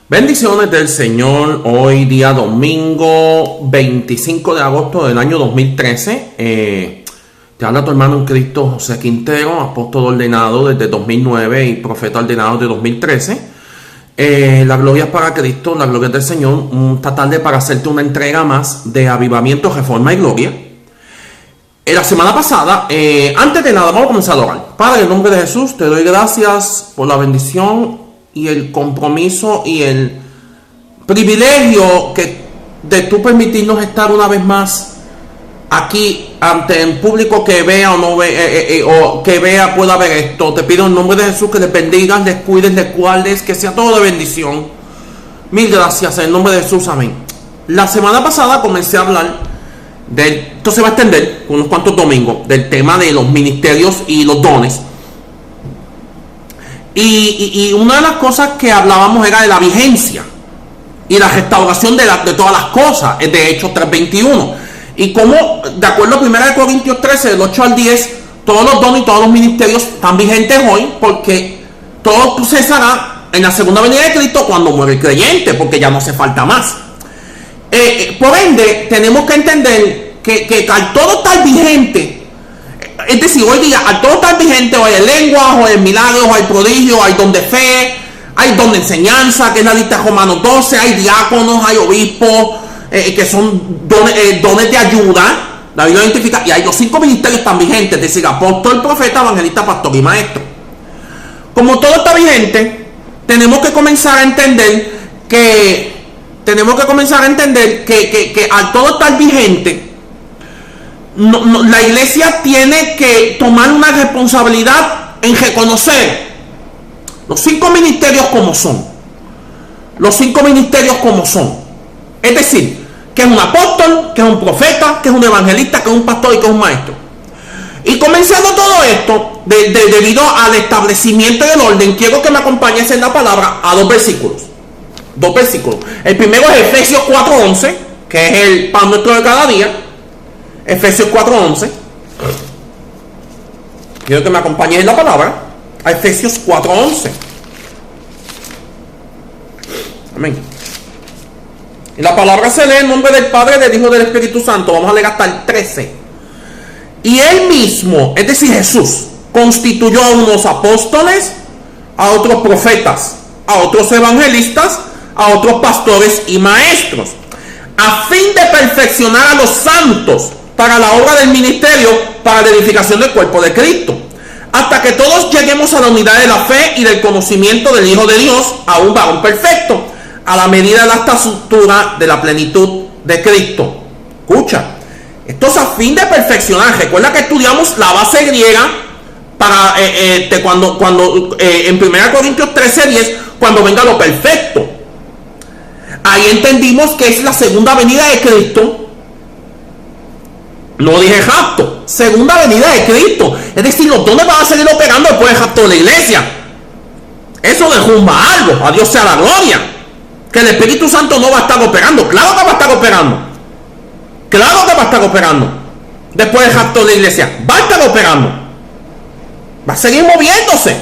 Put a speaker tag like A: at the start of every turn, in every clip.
A: Bendiciones del Señor, hoy día domingo 25 de agosto del año 2013. Te habla tu hermano en Cristo José Quintero, apóstol ordenado desde 2009 y profeta ordenado de 2013. La gloria es para Cristo, la gloria es del Señor. Esta tarde para hacerte una entrega más de avivamiento, reforma y gloria. La semana pasada, antes de nada, vamos a comenzar a orar. Padre, en el nombre de Jesús, te doy gracias por la bendición y el compromiso y el privilegio de tú permitirnos estar una vez más aquí ante el público que vea o no ve, o que vea pueda ver esto. Te pido en nombre de Jesús que les bendigas, les cuides, les guardes, que sea todo de bendición. Mil gracias en el nombre de Jesús, amén. La semana pasada comencé a hablar esto se va a extender unos cuantos domingos, del tema de los ministerios y los dones. Y una de las cosas que hablábamos era de la vigencia y la restauración de todas las cosas, de Hechos 3:21. Y como, de acuerdo a 1 Corintios 13, del 8 al 10, todos los dones y todos los ministerios están vigentes hoy, porque todo cesará en la segunda venida de Cristo cuando muere el creyente, porque ya no hace falta más. Por ende, tenemos que entender que al todo estar vigente, es decir, hoy día, al todo estar vigente, hoy hay lenguas, hoy hay milagros, hoy hay prodigios, hay don de fe, hay don de enseñanza, que es la lista de Romanos 12, hay diáconos, hay obispos, que son dones de ayuda. La Biblia identifica, y hay los 5 ministerios tan vigentes, es decir, apóstol, profeta, evangelista, pastor y maestro. Como todo está vigente, tenemos que comenzar a entender que al todo estar vigente, la iglesia tiene que tomar una responsabilidad en reconocer los 5 ministerios como son. Los 5 ministerios como son. Es decir, que es un apóstol, que es un profeta, que es un evangelista, que es un pastor y que es un maestro. Y comenzando todo esto, debido al establecimiento del orden, quiero que me acompañes en la palabra a 2 versículos. 2 versículos. El primero es Efesios 4:11, que es el pan nuestro de cada día. Efesios 4:11. Quiero que me acompañes en la palabra a Efesios 4:11. Amén. Y la palabra se lee en nombre del Padre, del Hijo y del Espíritu Santo. Vamos a leer hasta el 13. Y él mismo, es decir, Jesús, constituyó a unos apóstoles, a otros profetas, a otros evangelistas, a otros pastores y maestros, a fin de perfeccionar a los santos para la obra del ministerio, para la edificación del cuerpo de Cristo, hasta que todos lleguemos a la unidad de la fe y del conocimiento del Hijo de Dios, a un varón perfecto, a la medida de la estatura de la plenitud de Cristo. Escucha, esto es a fin de perfeccionar. Recuerda que estudiamos la base griega para cuando en 1 Corintios 13:10, cuando venga lo perfecto. Ahí entendimos que es la segunda venida de Cristo. No dije rapto, segunda venida de Cristo. Es decir, los dones van a seguir operando después del rapto de la iglesia. Eso derrumba algo. A Dios sea la gloria. Que el Espíritu Santo no va a estar operando. Claro que va a estar operando. Claro que va a estar operando. Después del rapto de la iglesia, va a estar operando. Va a seguir moviéndose.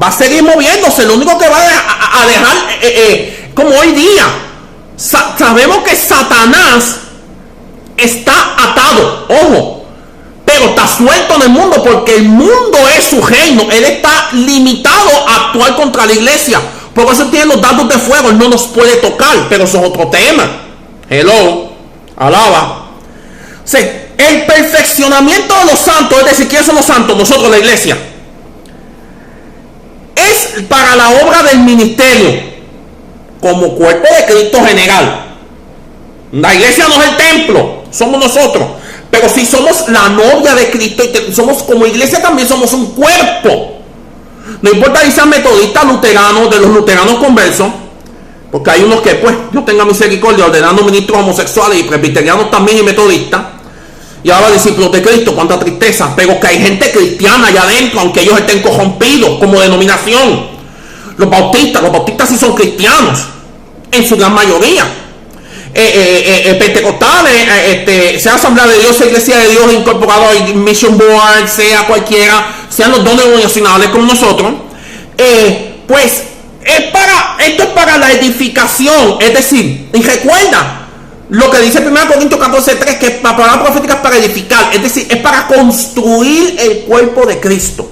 A: Va a seguir moviéndose. Lo único que va a dejar, como hoy día, sabemos que Satanás está atado, ojo, pero está suelto en el mundo, porque el mundo es su reino. Él está limitado a actuar contra la iglesia. Por eso tiene los dardos de fuego. Él no nos puede tocar, pero eso es otro tema. Hello, alaba. O sea, el perfeccionamiento de los santos, es decir, ¿quiénes son los santos? Nosotros, la iglesia, es para la obra del ministerio, como cuerpo de Cristo general. La iglesia no es el templo, somos nosotros, pero si somos la novia de Cristo, y somos como iglesia, también somos un cuerpo. No importa si sean metodistas, luteranos, de los luteranos conversos, porque hay unos que, pues, Dios tenga misericordia, ordenando ministros homosexuales y presbiterianos también y metodistas, y ahora discípulos de Cristo. Cuánta tristeza. Pero que hay gente cristiana allá adentro, aunque ellos estén corrompidos como denominación. Los bautistas sí son cristianos en su gran mayoría. Pentecostales, sea Asamblea de Dios, sea Iglesia de Dios, incorporado a Mission Board, sea cualquiera, sean los dones denominacionales como nosotros, pues esto es para edificación, es decir, y recuerda lo que dice 1 Corintios 14:3, que la palabra profética es para edificar, es decir, es para construir el cuerpo de Cristo.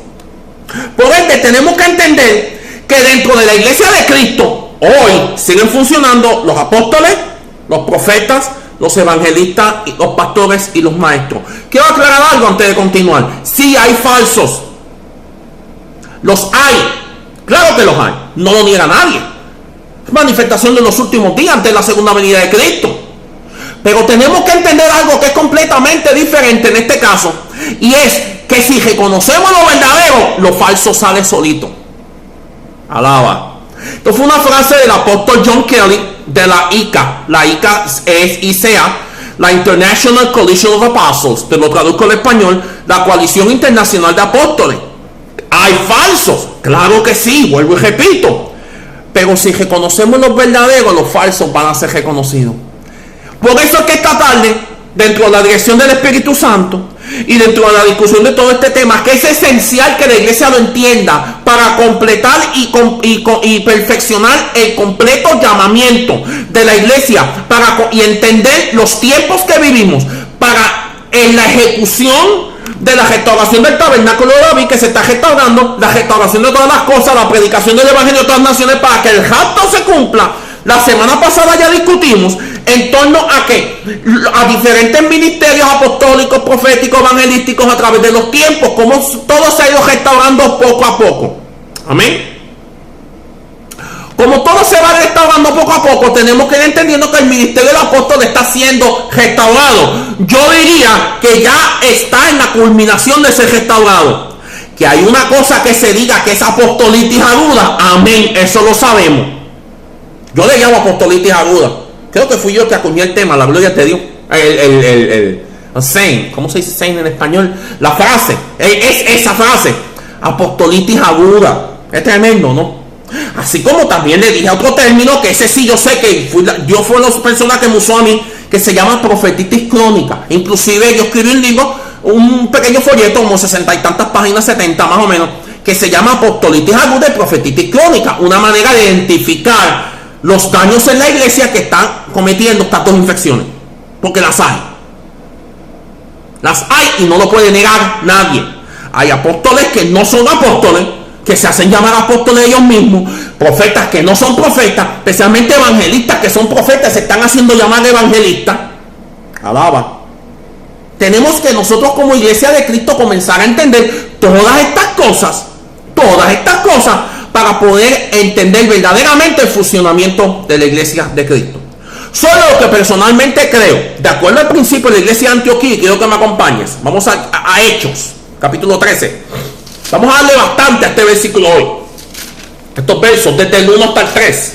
A: Por ende, tenemos que entender que dentro de la iglesia de Cristo, hoy siguen funcionando los apóstoles, los profetas, los evangelistas, los pastores y los maestros. Quiero aclarar algo antes de continuar. Sí hay falsos. Los hay. Claro que los hay. No lo niega nadie. Es manifestación de los últimos días antes de la segunda venida de Cristo. Pero tenemos que entender algo que es completamente diferente en este caso. Y es que si reconocemos lo verdadero, lo falso sale solito. Alaba. Esto fue una frase del apóstol John Kelly de la ICA. La ICA es ICA, la International Coalition of Apostles. Te lo traduzco al español, la Coalición Internacional de Apóstoles. ¿Hay falsos? Claro que sí, vuelvo y repito. Pero si reconocemos los verdaderos, los falsos van a ser reconocidos. Por eso es que esta tarde, dentro de la dirección del Espíritu Santo y dentro de la discusión de todo este tema, que es esencial que la iglesia lo entienda para completar y perfeccionar el completo llamamiento de la iglesia y entender los tiempos que vivimos para en la ejecución de la restauración del tabernáculo de David, que se está restaurando, la restauración de todas las cosas, la predicación del evangelio de todas las naciones para que el rapto se cumpla. La semana pasada ya discutimos en torno a que a diferentes ministerios apostólicos, proféticos, evangelísticos a través de los tiempos, como todo se ha ido restaurando poco a poco. Amén. Como todo se va restaurando poco a poco, tenemos que ir entendiendo que el ministerio del apóstol está siendo restaurado. Yo diría que ya está en la culminación de ser restaurado. Que hay una cosa que se diga que es apostolitis aguda, amén, eso lo sabemos. Yo le llamo apostolitis aguda. Creo que fui yo que acuñé el tema, la gloria te dio. El saying, ¿cómo se dice saying en español? La frase, es esa frase, apostolitis aguda. Es tremendo, ¿no? Así como también le dije otro término, que ese sí yo sé que yo fui la persona que me usó a mí, que se llama profetitis crónica. Inclusive yo escribí un libro, un pequeño folleto, como 60 y tantas páginas, 70 más o menos, que se llama apostolitis aguda y profetitis crónica. Una manera de identificar los daños en la iglesia que están cometiendo estas dos infecciones, porque las hay y no lo puede negar nadie. Hay apóstoles que no son apóstoles, que se hacen llamar apóstoles ellos mismos, profetas que no son profetas, especialmente evangelistas que son profetas, se están haciendo llamar evangelistas. Alaba. Tenemos que nosotros como iglesia de Cristo comenzar a entender todas estas cosas para poder entender verdaderamente el funcionamiento de la iglesia de Cristo. Solo lo que personalmente creo, de acuerdo al principio de la iglesia de Antioquía, y quiero que me acompañes. Vamos a Hechos, capítulo 13. Vamos a darle bastante a este versículo hoy. Estos versos, desde el 1 hasta el 3.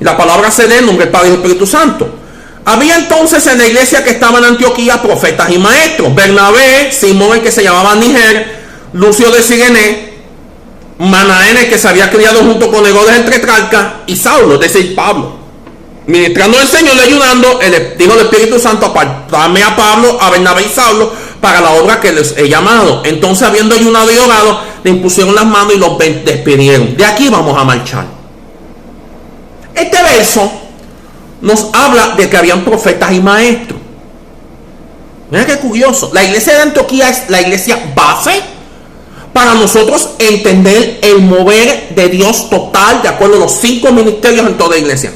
A: Y la palabra se lee en nombre del Padre y del Espíritu Santo. Había entonces en la iglesia que estaba en Antioquía profetas y maestros: Bernabé, Simón, el que se llamaba Niger, Lucio de Sirene, Manaén, el que se había criado junto con Herodes el tetrarca, y Saulo, es decir, Pablo. Ministrando el Señor y ayudando, dijo el Espíritu Santo: apartadme a Pablo, a Bernabé y Saulo para la obra que les he llamado. Entonces, habiendo ayunado y orado, le impusieron las manos y los despidieron. De aquí vamos a marchar. Este verso nos habla de que habían profetas y maestros. Mira qué curioso. La iglesia de Antioquía es la iglesia base para nosotros entender el mover de Dios total de acuerdo a los 5 ministerios en toda iglesia.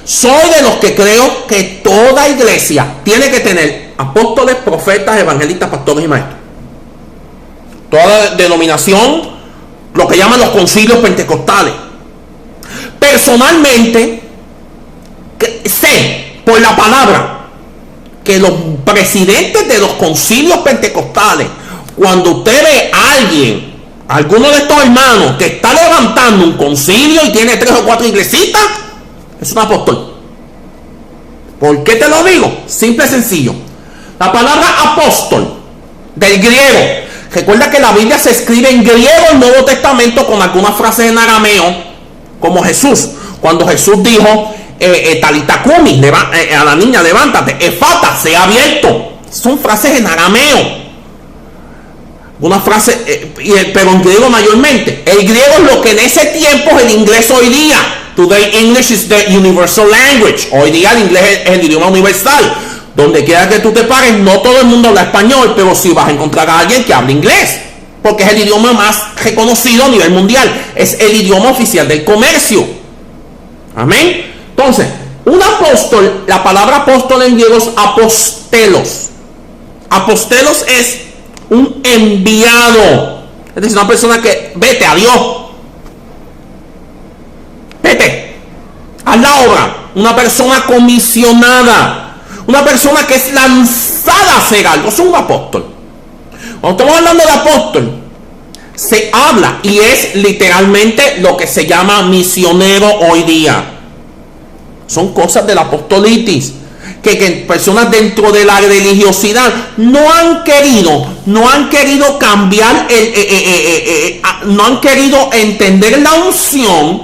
A: Soy de los que creo que toda iglesia tiene que tener apóstoles, profetas, evangelistas, pastores y maestros. Toda denominación, lo que llaman los concilios pentecostales. Personalmente, sé por la palabra que los presidentes de los concilios pentecostales, cuando usted ve a alguno de estos hermanos que está levantando un concilio y tiene 3 o 4 iglesitas, es un apóstol. ¿Por qué te lo digo? Simple y sencillo. La palabra apóstol, del griego, recuerda que la Biblia se escribe en griego el Nuevo Testamento con algunas frases en arameo, como Jesús. Cuando Jesús dijo, Talita Kumi, a la niña, levántate, Efata, sea abierto. Son frases en arameo. Una frase, pero en griego mayormente. El griego es lo que en ese tiempo es el inglés hoy día. Today English is the universal language. Hoy día el inglés es el idioma universal. Donde quiera que tú te pares, no todo el mundo habla español, pero sí vas a encontrar a alguien que habla inglés. Porque es el idioma más reconocido a nivel mundial. Es el idioma oficial del comercio. Amén. Entonces, un apóstol, la palabra apóstol en griego es apostelos. Apostelos es un enviado. Es decir, una persona que vete a Dios. Vete. Haz la obra. Una persona comisionada. Una persona que es lanzada a hacer algo. Es un apóstol. Cuando estamos hablando de apóstol, se habla y es literalmente lo que se llama misionero hoy día. Son cosas de la apostolitis que personas dentro de la religiosidad no han querido cambiar, no han querido entender la unción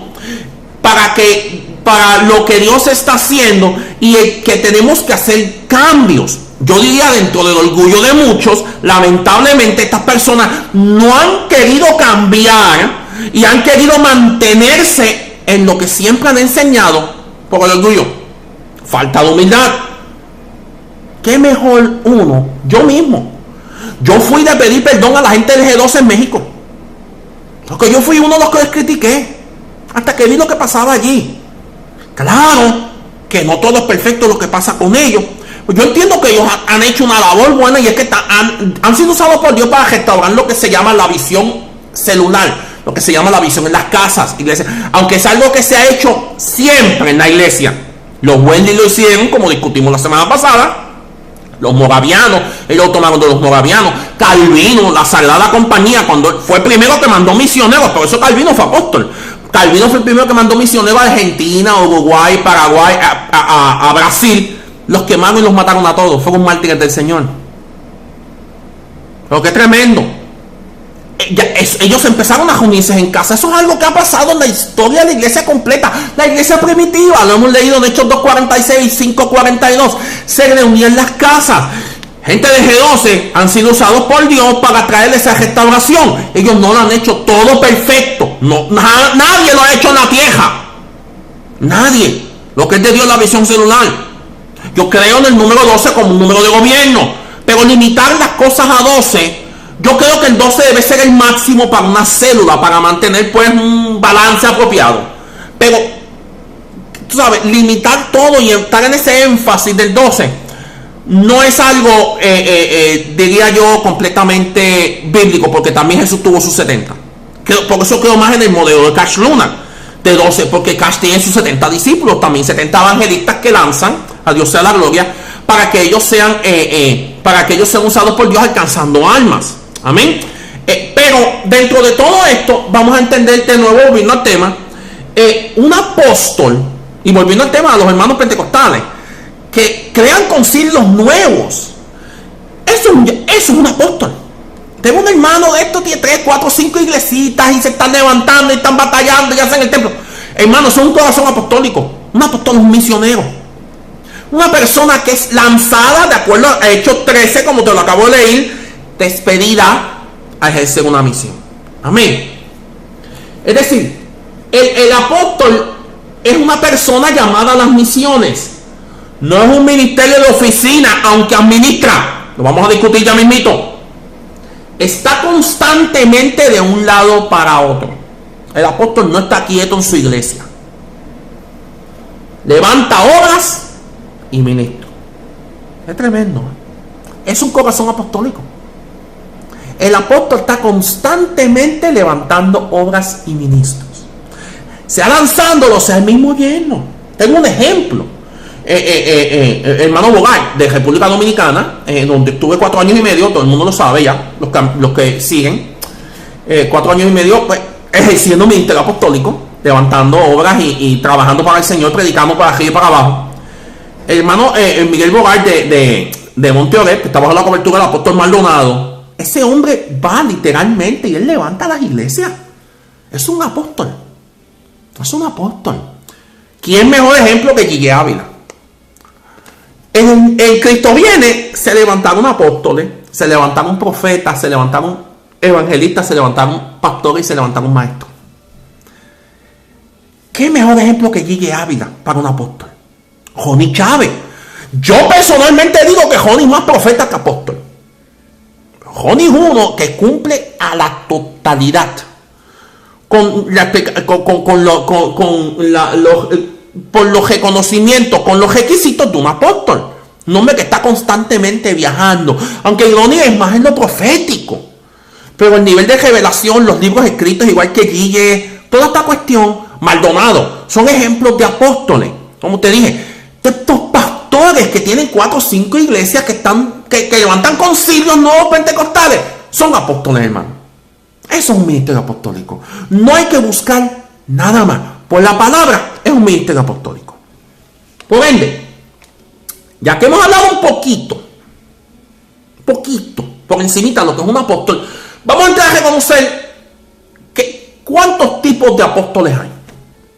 A: para lo que Dios está haciendo y que tenemos que hacer cambios. Yo diría, dentro del orgullo de muchos, lamentablemente estas personas no han querido cambiar y han querido mantenerse en lo que siempre han enseñado por el orgullo. Falta de humildad. ¿Qué mejor uno? Yo mismo. Yo fui de pedir perdón a la gente del G12 en México. Porque yo fui uno de los que les critiqué. Hasta que vi lo que pasaba allí. Claro que no todo es perfecto lo que pasa con ellos. Yo entiendo que ellos han hecho una labor buena y es que han sido usados por Dios para restaurar lo que se llama la visión celular, lo que se llama la visión en las casas, iglesias, aunque es algo que se ha hecho siempre en la iglesia. Los Wendy lo hicieron, como discutimos la semana pasada. Los moravianos, ellos tomaron de los moravianos. Calvino, la Sagrada Compañía, cuando fue el primero que mandó misioneros, por eso Calvino fue apóstol. Calvino fue el primero que mandó misioneros a Argentina, Uruguay, Paraguay, a Brasil. Los quemaron y los mataron a todos. Fueron mártires del Señor. Pero qué tremendo. Ellos empezaron a reunirse en casa. Eso es algo que ha pasado en la historia de la iglesia completa. La iglesia primitiva, lo hemos leído en Hechos 2:46, 5:42. Se reunían en las casas. Gente de G12 han sido usados por Dios para traerles esa restauración. Ellos no lo han hecho todo perfecto. Nadie lo ha hecho en la tierra. Nadie. Lo que es de Dios, la visión celular. Yo creo en el número 12 como un número de gobierno. Pero limitar las cosas a 12, yo creo que el 12 debe ser el máximo para una célula, para mantener pues un balance apropiado. Pero, tú sabes, limitar todo y estar en ese énfasis del 12 no es algo, diría yo, completamente bíblico, porque también Jesús tuvo sus 70. Por eso creo más en el modelo de Cash Luna, de 12, porque Cash tiene sus 70 discípulos, también 70 evangelistas que lanzan, a Dios sea la gloria, para que ellos sean usados por Dios alcanzando almas. Amén. Pero dentro de todo esto, vamos a entender de nuevo, volviendo al tema, un apóstol, y volviendo al tema de los hermanos pentecostales, que crean concilios nuevos. Eso es un apóstol. Tengo un hermano de estos, tiene 3, 4, 5 iglesitas y se están levantando y están batallando y hacen el templo. Hermano, son un corazón apostólico. Un apóstol es un misionero. Una persona que es lanzada, de acuerdo a Hechos 13, como te lo acabo de leer, despedida a ejercer una misión. Amén. Es decir, el apóstol es una persona llamada a las misiones. No es un ministerio de oficina, aunque administra. Lo vamos a discutir ya mismito. Está constantemente de un lado para otro. El apóstol no está quieto en su iglesia. Levanta obras y ministra. Es tremendo. Es un corazón apostólico. El apóstol está constantemente levantando obras y ministros. Sea lanzándolo, sea el mismo lleno. Tengo un ejemplo. Hermano Bogart, de República Dominicana, donde estuve 4 años y medio, todo el mundo lo sabe ya, los que siguen, 4 años y medio, pues, ejerciendo ministerio apostólico, levantando obras y trabajando para el Señor, predicando para arriba y para abajo. Hermano Miguel Bogart de Monteoret, que está bajo la cobertura del apóstol Maldonado, ese hombre va literalmente y él levanta las iglesias. Es un apóstol. Es un apóstol. ¿Quién mejor ejemplo que Guille Ávila? En Cristo viene, se levantaron apóstoles, se levantaron profetas, se levantaron evangelistas, se levantaron pastores y se levantaron maestros. ¿Qué mejor ejemplo que Gigi Ávila para un apóstol? Johnny Chávez. Yo personalmente digo que Johnny es más profeta que apóstol. Johnny es uno que cumple a la totalidad con los reconocimientos, con los requisitos de un apóstol. Un hombre que está constantemente viajando. Aunque Johnny es más en lo profético. Pero el nivel de revelación, los libros escritos, igual que Guille, toda esta cuestión, Maldonado, son ejemplos de apóstoles. Como te dije, estos pastores que tienen 4 o 5 iglesias que levantan concilios nuevos pentecostales, son apóstoles, hermano. Eso es un ministerio apostólico. No hay que buscar nada más. Por la palabra, es un ministerio apostólico. Por ende, ya que hemos hablado un poquito, por encimita de lo que es un apóstol, vamos a entrar a reconocer que cuántos tipos de apóstoles hay.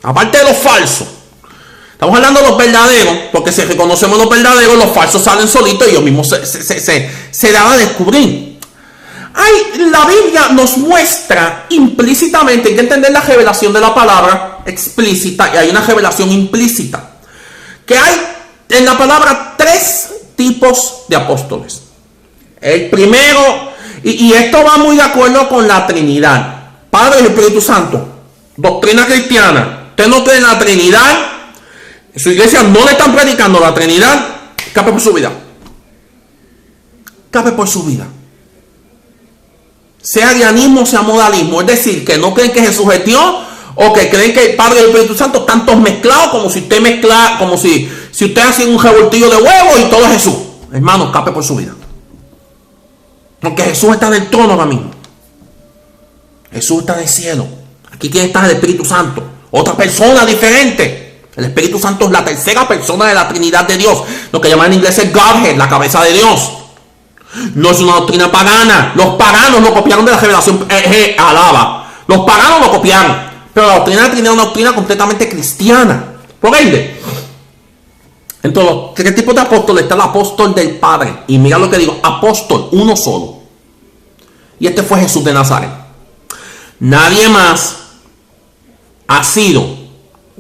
A: Aparte de los falsos. Estamos hablando de los verdaderos, porque si reconocemos los verdaderos, los falsos salen solitos y ellos mismos se dan a descubrir. La Biblia nos muestra implícitamente, hay que entender la revelación de la palabra explícita y hay una revelación implícita. Que hay en la palabra 3 tipos de apóstoles. El primero, y esto va muy de acuerdo con la Trinidad, Padre y Espíritu Santo, doctrina cristiana. Usted no cree en la Trinidad, en su iglesia no le están predicando la Trinidad, escape por su vida. Escape por su vida. Sea arianismo, sea modalismo, es decir, que no creen que Jesús gestió, o que creen que el Padre y el Espíritu Santo están todos mezclados, como si usted mezcla, como si usted hace un revoltillo de huevos y todo es Jesús. Hermano, escape por su vida. Porque Jesús está en el trono ahora mismo. Jesús está en el cielo. Aquí quien está es el Espíritu Santo. Otra persona diferente. El Espíritu Santo es la tercera persona de la Trinidad de Dios. Lo que llaman en inglés es Godhead, la cabeza de Dios. No es una doctrina pagana. Los paganos lo copiaron de la revelación. Alaba. Los paganos lo copiaron. Pero la doctrina de la Trinidad es una doctrina completamente cristiana. Por ende, entre los 3 tipos de apóstoles está el apóstol del Padre. Y mira lo que digo, apóstol, uno solo. Y este fue Jesús de Nazaret. Nadie más ha sido,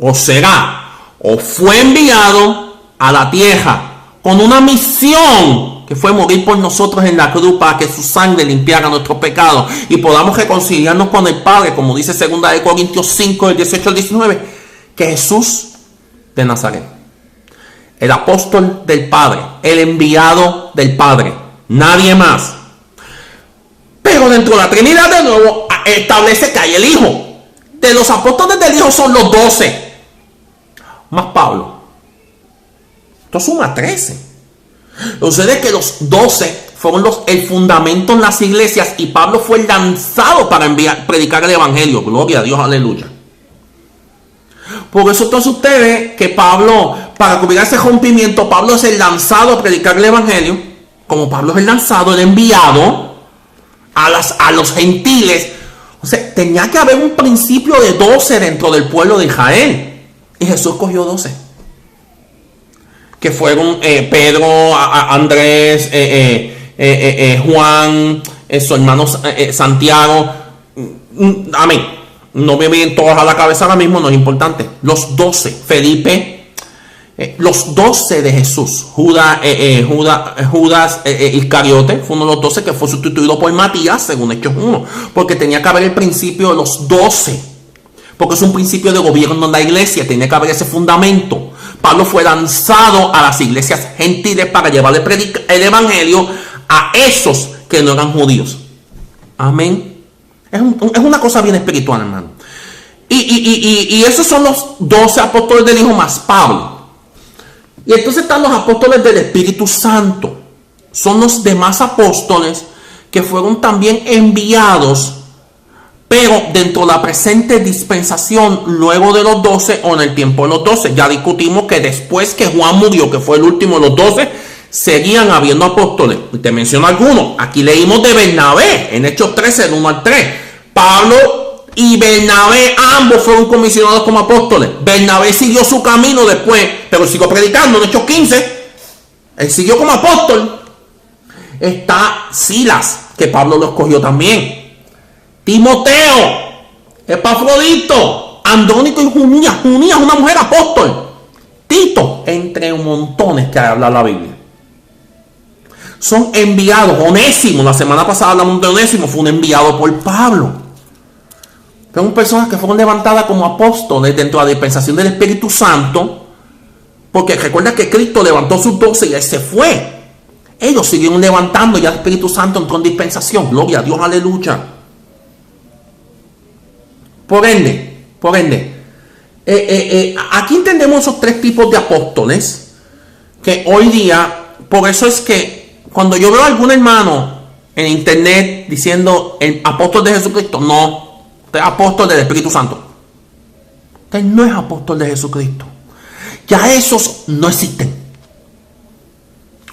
A: o será, o fue enviado a la tierra con una misión que fue morir por nosotros en la cruz para que su sangre limpiara nuestros pecados y podamos reconciliarnos con el Padre, como dice 2 Corintios 5, del 18 al 19, que Jesús de Nazaret. El apóstol del Padre, el enviado del Padre, nadie más. Pero dentro de la Trinidad de nuevo establece que hay el Hijo. De los apóstoles del Hijo son los 12, más Pablo. Esto suma 13. Lo que sucede es que los 12 fueron el fundamento en las iglesias y Pablo fue lanzado para predicar el evangelio. Gloria a Dios, aleluya. Por eso entonces usted ve que Pablo, para cubrir ese rompimiento, Pablo es el lanzado a predicar el evangelio. Como Pablo es el lanzado, el enviado a los gentiles. O sea, tenía que haber un principio de 12 dentro del pueblo de Israel. Y Jesús cogió 12. Que fueron Pedro, Andrés, Juan, su hermano Santiago. Amén. No me vienen todos a la cabeza ahora mismo, no es importante. Los 12, Felipe, los 12 de Jesús. Judas Iscariote fue uno de los 12 que fue sustituido por Matías, según Hechos 1. Porque tenía que haber el principio de los 12. Porque es un principio de gobierno en la iglesia, tenía que haber ese fundamento. Pablo fue lanzado a las iglesias gentiles para llevarle el evangelio a esos que no eran judíos. Amén. Es una cosa bien espiritual, hermano. Y esos son los 12 apóstoles del Hijo más Pablo. Y entonces están los apóstoles del Espíritu Santo. Son los demás apóstoles que fueron también enviados, pero dentro de la presente dispensación, luego de los 12 o en el tiempo de los 12. Ya discutimos que después que Juan murió, que fue el último de los 12, seguían habiendo apóstoles. Y te menciono algunos. Aquí leímos de Bernabé, en Hechos 13, del 1 al 3. Pablo y Bernabé, ambos fueron comisionados como apóstoles. Bernabé siguió su camino después, pero siguió predicando en Hechos 15. Él siguió como apóstol. Está Silas, que Pablo lo escogió también. Timoteo, Epafrodito, Andrónico y Junías. Junías, una mujer apóstol. Tito, entre montones que habla la Biblia. Son enviados. Onésimo, la semana pasada hablamos de Onésimo, fue un enviado por Pablo. Son personas que fueron levantadas como apóstoles dentro de la dispensación del Espíritu Santo, porque recuerda que Cristo levantó sus 12 y Él se fue. Ellos siguieron levantando, ya el Espíritu Santo entró en dispensación. Gloria a Dios, aleluya. Por ende, aquí entendemos esos tres tipos de apóstoles que hoy día, por eso es que cuando yo veo a algún hermano en internet diciendo el apóstol de Jesucristo, no, usted es apóstol del Espíritu Santo. Usted no es apóstol de Jesucristo. Ya esos no existen.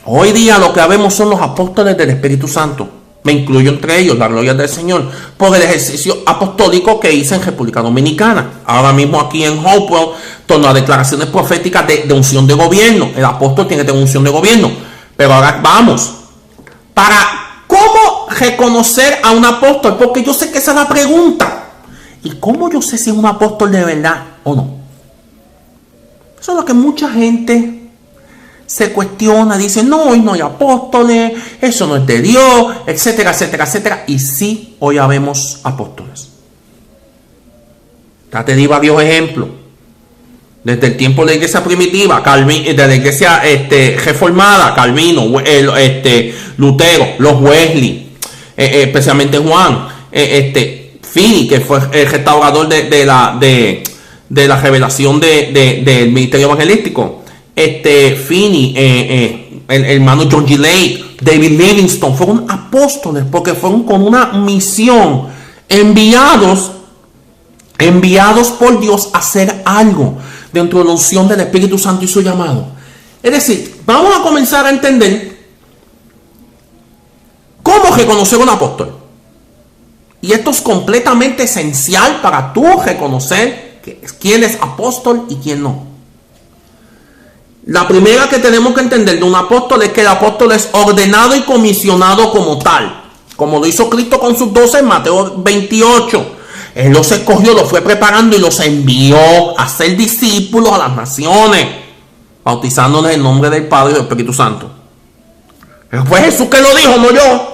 A: Hoy día lo que vemos son los apóstoles del Espíritu Santo. Me incluyo entre ellos, la gloria del Señor, por el ejercicio apostólico que hice en República Dominicana. Ahora mismo aquí en Hopewell, torno a declaraciones proféticas de unción de gobierno. El apóstol tiene que tener unción de gobierno. Pero ahora vamos. Para cómo reconocer a un apóstol, porque yo sé que esa es la pregunta. ¿Y cómo yo sé si es un apóstol de verdad o no? Eso es lo que mucha gente se cuestiona, dice, no, hoy no hay apóstoles, eso no es de Dios, etcétera, etcétera, etcétera. Y sí, hoy habemos apóstoles. Ya te di varios ejemplos. Desde el tiempo de la iglesia primitiva, de la iglesia reformada, Calvino, Lutero, los Wesley, especialmente Juan, Finney, que fue el restaurador de la revelación del ministerio evangelístico. Finney, el hermano John G. Lake, David Livingstone, fueron apóstoles porque fueron con una misión, enviados por Dios a hacer algo dentro de la unción del Espíritu Santo y su llamado. Es decir, vamos a comenzar a entender cómo reconocer un apóstol. Y esto es completamente esencial para tú reconocer quién es apóstol y quién no. La primera que tenemos que entender de un apóstol es que el apóstol es ordenado y comisionado como tal, como lo hizo Cristo con sus 12 en Mateo 28. Él los escogió, los fue preparando y los envió a ser discípulos a las naciones, bautizándoles en el nombre del Padre y del Espíritu Santo. Fue Jesús que lo dijo, no yo.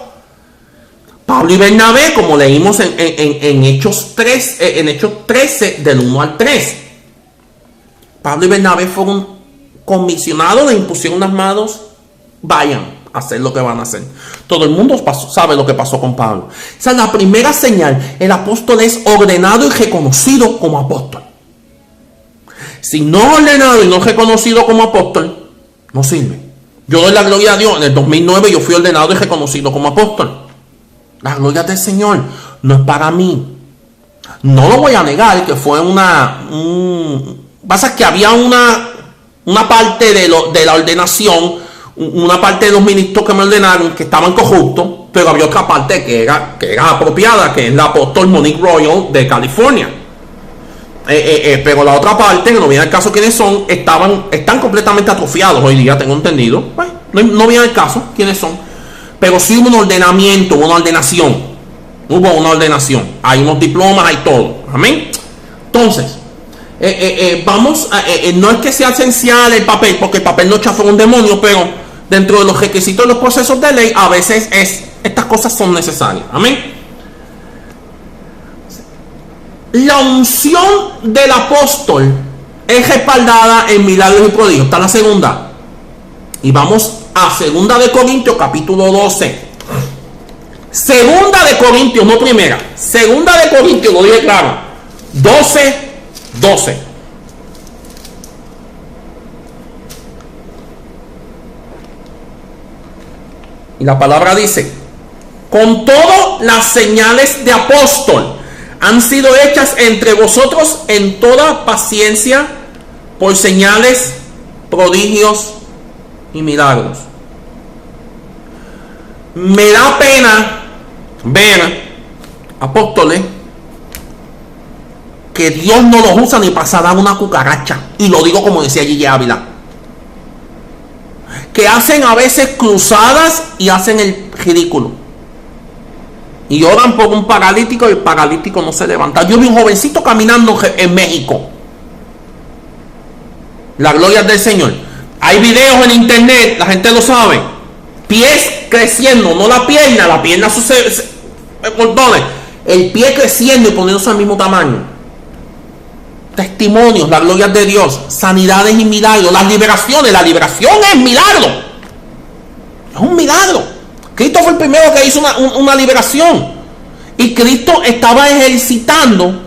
A: Pablo y Bernabé, como leímos en Hechos 13, del 1 al 3. Pablo y Bernabé fueron comisionados, le impusieron las manos, vayan a hacer lo que van a hacer. Todo el mundo sabe lo que pasó con Pablo. Esa es la primera señal. El apóstol es ordenado y reconocido como apóstol. Si no es ordenado y no es reconocido como apóstol, no sirve. Yo doy la gloria a Dios. En el 2009 yo fui ordenado y reconocido como apóstol. La gloria del Señor no es para mí. No lo voy a negar que fue pasa que había una parte de la ordenación, una parte de los ministros que me ordenaron que estaban corruptos, pero había otra parte que era apropiada, que es la apóstol Monique Royal de California. Pero la otra parte, que no viene al caso quiénes son, están completamente atrofiados hoy día, tengo entendido. Bueno, no viene al caso quiénes son, pero sí hubo un ordenamiento, hubo una ordenación. Hay unos diplomas, hay todo. Amén. Entonces, no es que sea esencial el papel, porque el papel no chafa un demonio, pero dentro de los requisitos de los procesos de ley, a veces estas cosas son necesarias. Amén. La unción del apóstol es respaldada en milagros y prodigios. Está la segunda. Y vamos a 2 de Corintios, capítulo 12. 2 de Corintios, no primera. 2 de Corintios, lo dije claro. 12. Y la palabra dice: con todo las señales de apóstol han sido hechas entre vosotros en toda paciencia por señales, prodigios y milagros. Me da pena ver apóstoles que Dios no los usa ni para sanar una cucaracha. Y lo digo como decía Gigi Ávila. Que hacen a veces cruzadas y hacen el ridículo. y oran por un paralítico y el paralítico no se levanta. Yo vi un jovencito caminando en México. La gloria del Señor. Hay videos en internet, la gente lo sabe. Pies creciendo, no la pierna sucede, perdone, el pie creciendo y poniéndose al mismo tamaño. Testimonios, la gloria de Dios, sanidades y milagros, las liberaciones. La liberación es milagro. Es un milagro. Cristo fue el primero que hizo una liberación. Y Cristo estaba ejercitando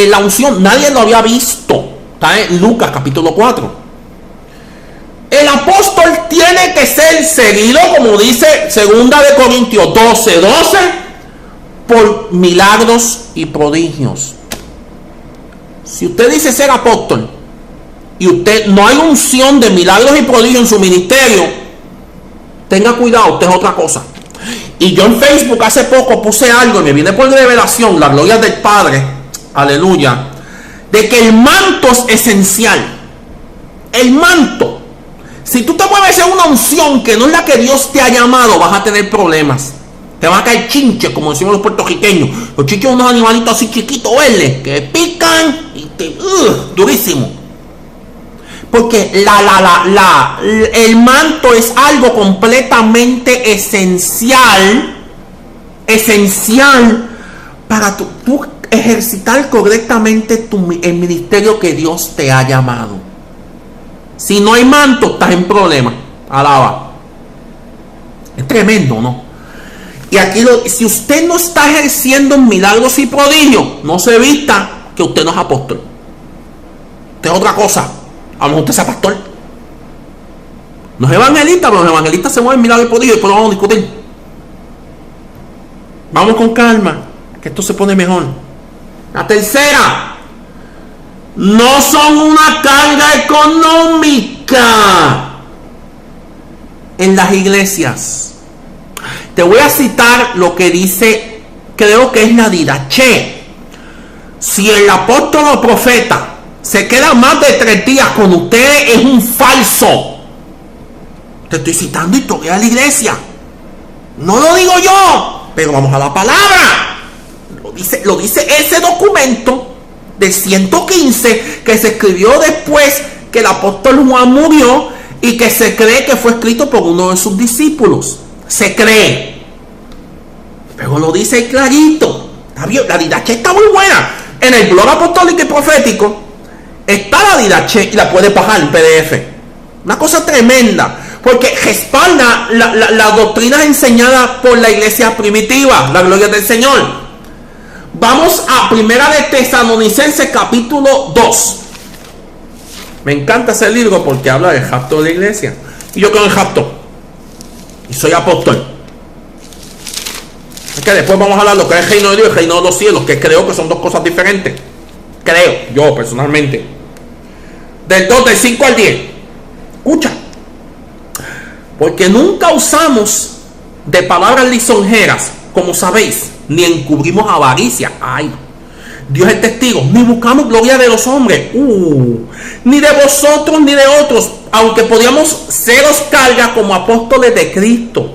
A: la unción. Nadie lo había visto. Está en Lucas capítulo 4. El apóstol tiene que ser seguido, como dice 2 Corintios 12:12, por milagros y prodigios. Si usted dice ser apóstol y usted no hay unción de milagros y prodigios en su ministerio, tenga cuidado, usted es otra cosa. Y yo en Facebook hace poco puse algo y me viene por revelación, la gloria del Padre, aleluya, de que el manto es esencial. El manto. Si tú te mueves en una unción que no es la que Dios te ha llamado, vas a tener problemas. Te van a caer chinches, como decimos los puertorriqueños. Los chinches son unos animalitos así chiquitos, verdes, que pican y te... durísimo. Porque el manto es algo completamente esencial para tú ejercitar correctamente el ministerio que Dios te ha llamado. Si no hay manto, estás en problema. Alaba. Es tremendo, ¿no? Y aquí, si usted no está ejerciendo milagros y prodigios, no se vista que usted no es apóstol. Usted es otra cosa. A lo mejor usted es pastor. No es evangelista, pero los evangelistas se mueven milagros y prodigios y después lo vamos a discutir. Vamos con calma, que esto se pone mejor. La tercera. No son una carga económica en las iglesias. Te voy a citar lo que dice, creo que es la Didache. Si el apóstol o profeta se queda más de 3 días con ustedes, es un falso. Te estoy citando historia de la iglesia. No lo digo yo, pero vamos a la palabra. Lo dice ese documento de 115 que se escribió después que el apóstol Juan murió y que se cree que fue escrito por uno de sus discípulos. Se cree, pero lo dice clarito. La Didache está muy buena. En el blog apostólico y profético está la Didache y la puedes bajar en PDF. Una cosa tremenda, porque respalda las doctrinas enseñadas por la iglesia primitiva, la gloria del Señor. Vamos a Primera de Tesalonicenses capítulo 2. Me encanta ese libro porque habla del rapto de la iglesia. Y yo creo en el rapto. Y soy apóstol. Es que después vamos a hablar de lo que es el reino de Dios y el reino de los cielos, que creo que son dos cosas diferentes. Creo, yo personalmente. Del 5 al 10. Escucha. Porque nunca usamos de palabras lisonjeras, como sabéis, ni encubrimos avaricia. Ay, Dios es testigo. Ni buscamos gloria de los hombres. Ni de vosotros ni de otros. Aunque podíamos seros carga como apóstoles de Cristo.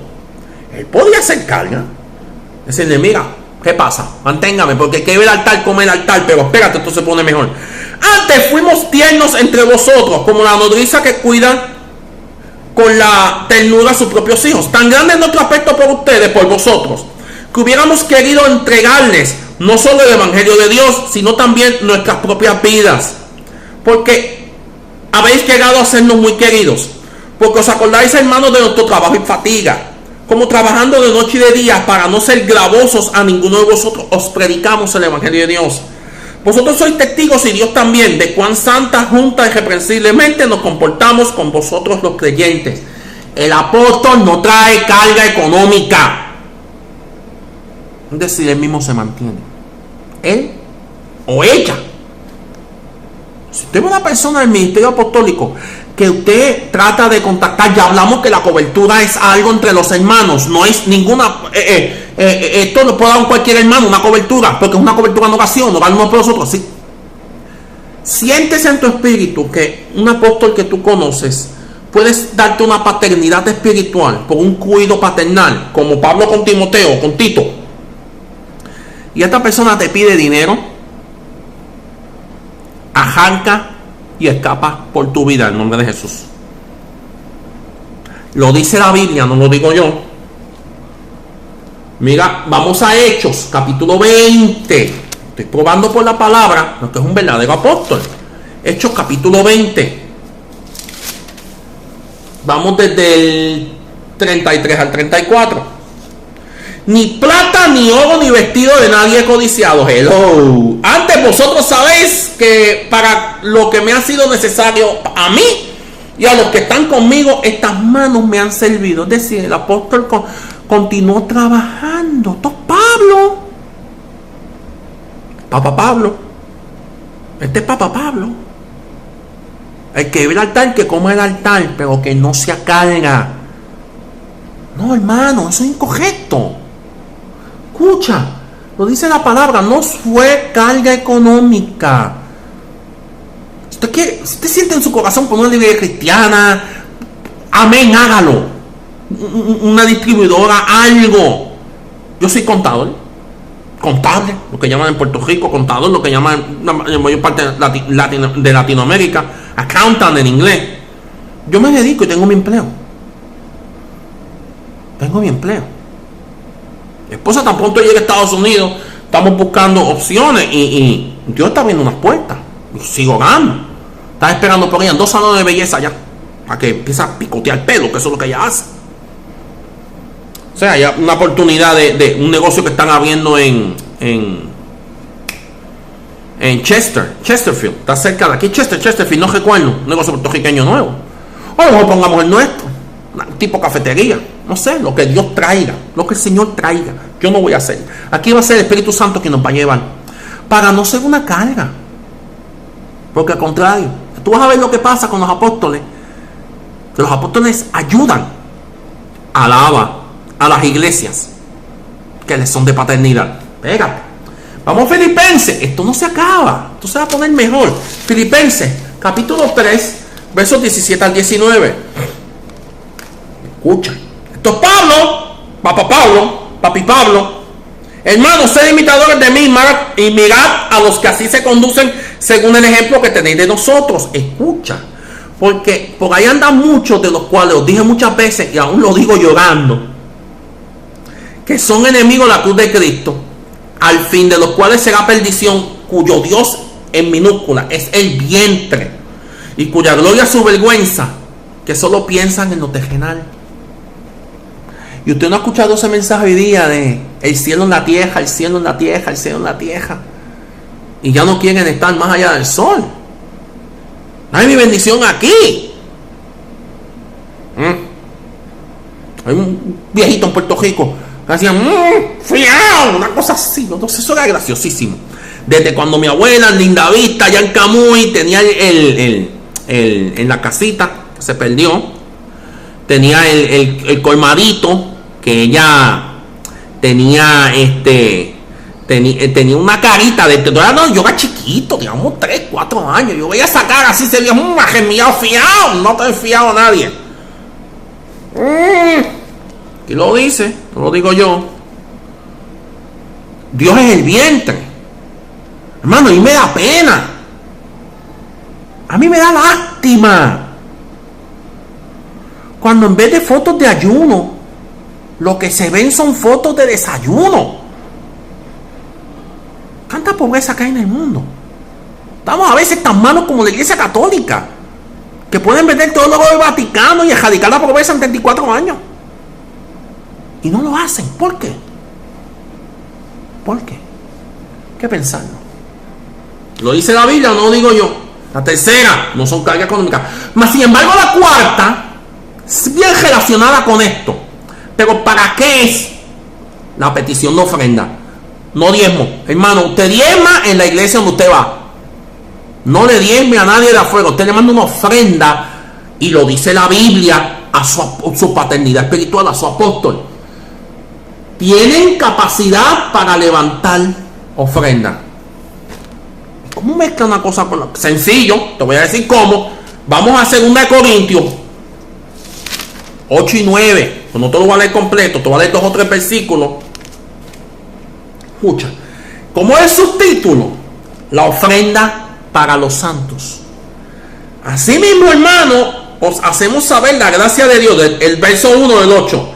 A: Él podía ser carga. Decirle, mira, ¿qué pasa? Manténgame, porque el que ve el altar come el altar. Pero espérate, esto se pone mejor. Antes fuimos tiernos entre vosotros, como la nodriza que cuida con la ternura a sus propios hijos. Tan grande es nuestro afecto por ustedes, por vosotros, que hubiéramos querido entregarles no solo el evangelio de Dios, sino también nuestras propias vidas, porque habéis llegado a sernos muy queridos, porque os acordáis, hermanos, de nuestro trabajo y fatiga, como trabajando de noche y de día, para no ser gravosos a ninguno de vosotros, os predicamos el evangelio de Dios. Vosotros sois testigos, y Dios también, de cuán santa, junta y irreprensiblemente nos comportamos con vosotros los creyentes. El apóstol no trae carga económica. Es decir, él mismo se mantiene. Él o ella. Si usted es una persona del ministerio apostólico que usted trata de contactar, ya hablamos que la cobertura es algo entre los hermanos, no es ninguna, esto lo puede dar cualquier hermano, una cobertura, porque es una cobertura en oración, no vale uno por los otros, ¿sí? Siéntese en tu espíritu que un apóstol que tú conoces puedes darte una paternidad espiritual por un cuidado paternal, como Pablo con Timoteo, con Tito, y esta persona te pide dinero, arranca y escapa por tu vida en nombre de Jesús. Lo dice la Biblia, no lo digo yo. Mira, vamos a Hechos, capítulo 20. Estoy probando por la palabra lo que es un verdadero apóstol. Hechos, capítulo 20. Vamos desde el 33 al 34. Ni plata, ni oro, ni vestido de nadie he codiciado. Hello. Antes vosotros sabéis que para lo que me ha sido necesario a mí y a los que están conmigo, estas manos me han servido. Es decir, el apóstol continuó trabajando. Esto es Pablo. Papa Pablo. Este es Papa Pablo. El que ve el altar, que coma el altar, pero que no se acarga. No, hermano, eso es incorrecto. Escucha, lo dice la palabra, no fue carga económica. Si usted siente en su corazón por una librería cristiana, amén, hágalo. Una distribuidora, algo. Yo soy contador, contable, lo que llaman en Puerto Rico, contador, lo que llaman en la mayor parte de Latinoamérica, accountant en inglés. Yo me dedico y tengo mi empleo. Mi esposa tan pronto llega a Estados Unidos, estamos buscando opciones y Dios está abriendo unas puertas. Y sigo orando. Está esperando por ella en 2 salones de belleza allá, para que empiece a picotear pelo, que eso es lo que ella hace. O sea, hay una oportunidad de un negocio que están abriendo en Chesterfield. Está cerca de aquí, Chesterfield, no recuerdo. Un negocio puertorriqueño nuevo. O a lo mejor pongamos el nuestro, tipo cafetería. No sé, lo que Dios traiga, lo que el Señor traiga. Yo no voy a hacer. Aquí va a ser el Espíritu Santo quien nos va a llevar. Para no ser una carga. Porque al contrario, tú vas a ver lo que pasa con los apóstoles. Que los apóstoles ayudan a las iglesias que les son de paternidad. Pégate. Vamos a Filipenses. Esto no se acaba. Esto se va a poner mejor. Filipenses, capítulo 3, versos 17 al 19. Escucha. Esto es Pablo, papi Pablo. Hermanos, sed imitadores de mí y mirad a los que así se conducen según el ejemplo que tenéis de nosotros. Escucha. Porque por ahí andan muchos, de los cuales os dije muchas veces y aún lo digo llorando, que son enemigos de la cruz de Cristo, al fin de los cuales será perdición, cuyo Dios en minúscula es el vientre, y cuya gloria es su vergüenza, que solo piensan en lo terrenal. Y usted no ha escuchado ese mensaje hoy día de el cielo en la tierra, el cielo en la tierra, el cielo en la tierra, y ya no quieren estar más allá del sol. Hay mi bendición aquí. Hay un viejito en Puerto Rico que hacía fiao, una cosa así. Entonces eso era graciosísimo. Desde cuando mi abuela, Linda Vista, allá en Camuy, tenía en la casita, que se perdió, tenía el colmadito, que ella tenía tenía una carita de no, yo era chiquito, digamos 3, 4 años. Yo veía esa cara así, se veía gemillado, fiado. No te he fiado a nadie. Y lo dice, no lo digo yo. Dios es el vientre. Hermano, a mí me da pena. A mí me da lástima. Cuando en vez de fotos de ayuno, lo que se ven son fotos de desayuno. ¿Cuánta pobreza que hay en el mundo? Estamos a veces tan malos como la Iglesia Católica, que pueden vender todo lo del Vaticano y erradicar la pobreza en 34 años. Y no lo hacen. ¿Por qué? ¿Por qué? ¿Qué pensarlo? ¿Lo dice la Biblia o no lo digo yo? La tercera, no son cargas económicas. Mas sin embargo la cuarta es bien relacionada con esto. Pero ¿para qué es? La petición de ofrenda. No diezmo. Hermano, usted diezma en la iglesia donde usted va. No le diezme a nadie de afuera. Usted le manda una ofrenda, y lo dice la Biblia, a su paternidad espiritual, a su apóstol. Tienen capacidad para levantar ofrenda. ¿Cómo mezcla una cosa con la otra? Sencillo, te voy a decir cómo. Vamos a 2 Corintios, 8 y 9. Pues no te lo voy a leer completo, te voy a leer 2 o 3 versículos. Escucha. ¿Cómo es el subtítulo? La ofrenda para los santos. Así mismo, hermano, os hacemos saber la gracia de Dios, el verso 1 del 8,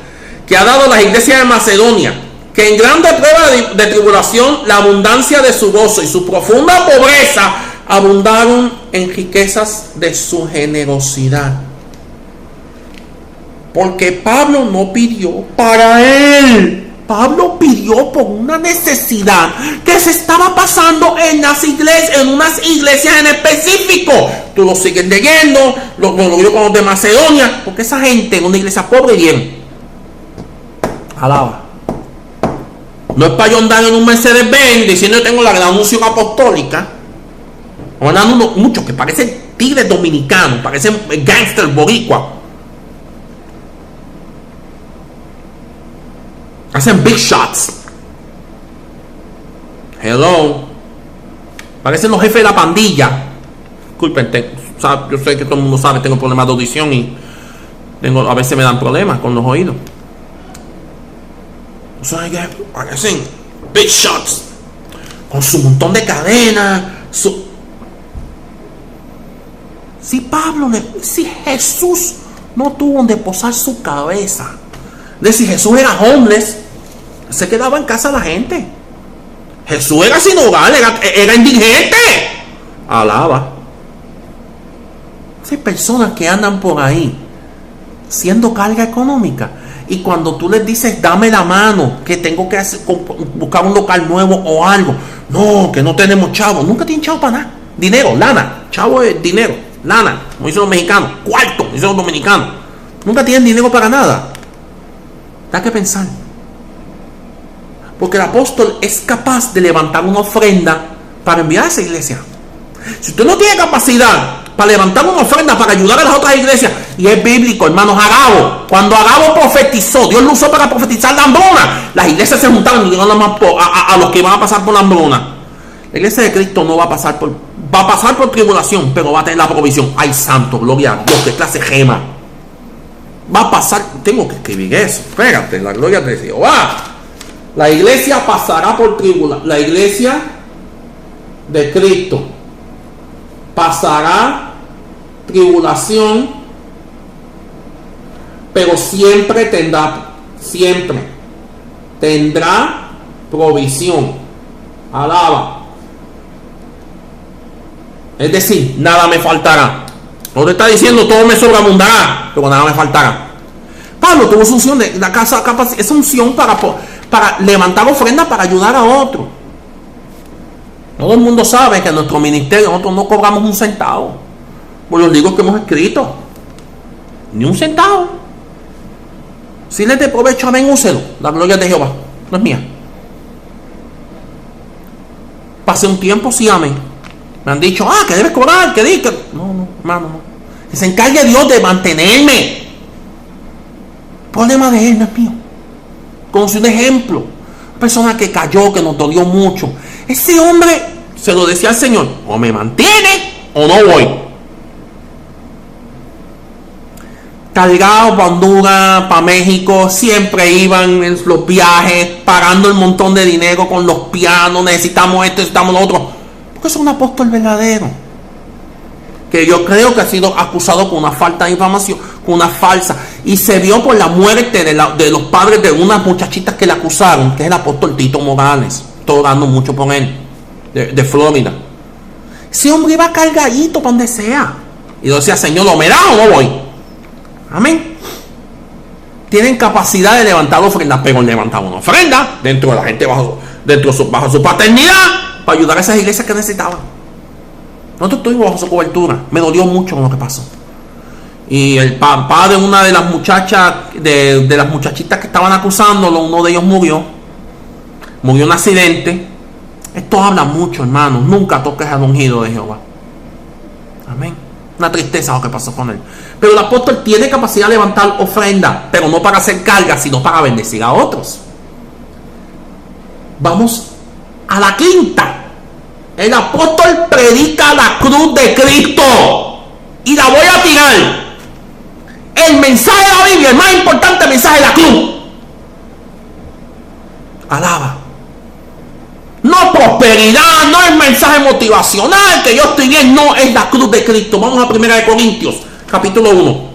A: que ha dado a las iglesias de Macedonia, que en grande prueba de tribulación, la abundancia de su gozo y su profunda pobreza abundaron en riquezas de su generosidad. Porque Pablo no pidió para él. Pablo pidió por una necesidad que se estaba pasando en las iglesias, en unas iglesias en específico. Tú lo sigues leyendo, lo vio con los de Macedonia, porque esa gente en una iglesia pobre bien. Alaba. No es para yo andar en un Mercedes-Benz diciendo que tengo la gran unción apostólica. Hablando muchos que parecen tigres dominicanos, parecen gangster boricua. Hacen big shots. Hello. Parecen los jefes de la pandilla. Disculpen, yo sé que todo el mundo sabe, tengo problemas de audición y a veces me dan problemas con los oídos. O sea, que parecen big shots. Con su montón de cadenas. Si Jesús no tuvo donde posar su cabeza. Si Jesús era homeless, se quedaba en casa la gente. Jesús era sin hogar, era indigente. Alaba. Hay personas que andan por ahí siendo carga económica, y cuando tú les dices dame la mano, que tengo que buscar un local nuevo o algo, no, que no tenemos chavo. Nunca tienen chavo para nada. Dinero, lana. Chavo es dinero, lana, como dicen los mexicanos. Cuarto, como dicen los dominicanos. Nunca tienen dinero para nada. Da que pensar. Porque el apóstol es capaz de levantar una ofrenda para enviar a esa iglesia. Si usted no tiene capacidad para levantar una ofrenda para ayudar a las otras iglesias, y es bíblico, hermanos, Agabo, cuando Agabo profetizó, Dios lo usó para profetizar la hambruna. Las iglesias se juntaron y llegaron a los que van a pasar por la hambruna. La iglesia de Cristo no va a pasar por tribulación, pero va a tener la provisión. Ay, santo, gloria a Dios, qué clase gema. Va a pasar, tengo que escribir eso, espérate, la gloria de Dios. La iglesia pasará por tribulación. La iglesia de Cristo pasará tribulación, pero siempre tendrá provisión. Alaba. Es decir, nada me faltará. No te está diciendo todo me sobreabundará, pero nada me faltará. Pablo tuvo esa unción de la casa, esa unción para levantar ofrendas para ayudar a otros. Todo el mundo sabe que en nuestro ministerio nosotros no cobramos un centavo por los libros que hemos escrito. Ni un centavo. Si les de provecho, amén, úselo. La gloria de Jehová no es mía. Pasé un tiempo, sí, amén. Me han dicho, que debes cobrar, que di, que... No, hermano, no. Que se encargue Dios de mantenerme. El problema de él no es mío. Conocí un ejemplo. Una persona que cayó, que nos dolió mucho. Ese hombre se lo decía al Señor: o me mantiene o no voy. Cargado para Honduras, para México, siempre iban en los viajes, pagando el montón de dinero con los pianos, necesitamos esto, necesitamos lo otro. Porque es un apóstol verdadero, que yo creo que ha sido acusado con una falta de información, con una falsa, y se vio por la muerte de los padres de unas muchachitas que le acusaron, que es el apóstol Tito Morales. Estoy orando mucho por él, de Florida. Ese hombre iba cargadito para donde sea, y yo decía: Señor, ¿o me da o no voy? Amén. Tienen capacidad de levantar ofrendas, pero levantar una ofrenda dentro de la gente bajo su paternidad, para ayudar a esas iglesias que necesitaban. Nosotros estuvimos bajo su cobertura. Me dolió mucho con lo que pasó. Y el papá de una de las muchachas, de las muchachitas que estaban acusándolo, uno de ellos murió en un accidente. Esto habla mucho, hermanos. Nunca toques al ungido de Jehová. Amén. Una tristeza lo que pasó con él. Pero el apóstol tiene capacidad de levantar ofrenda, pero no para hacer carga, sino para bendecir a otros. Vamos a la quinta. El apóstol predica la cruz de Cristo, y la voy a tirar. el mensaje de la Biblia, el más importante mensaje de la cruz. Alaba. No prosperidad, no el mensaje motivacional, que yo estoy bien, no, es la cruz de Cristo. Vamos a 1 Corintios, capítulo 1.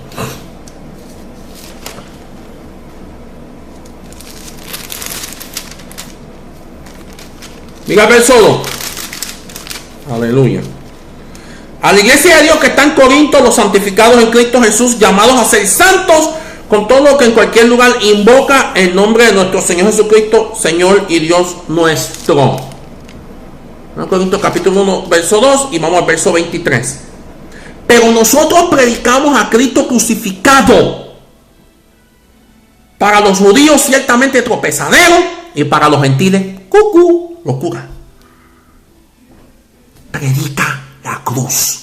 A: Mira el verso 2. Aleluya. A la iglesia de Dios que está en Corinto, los santificados en Cristo Jesús, llamados a ser santos, con todo lo que en cualquier lugar invoca el nombre de nuestro Señor Jesucristo, Señor y Dios nuestro. 1 Corintios capítulo 1, verso 2, y vamos al verso 23. Pero nosotros predicamos a Cristo crucificado, para los judíos ciertamente tropezadero, y para los gentiles, locura. Predica la cruz.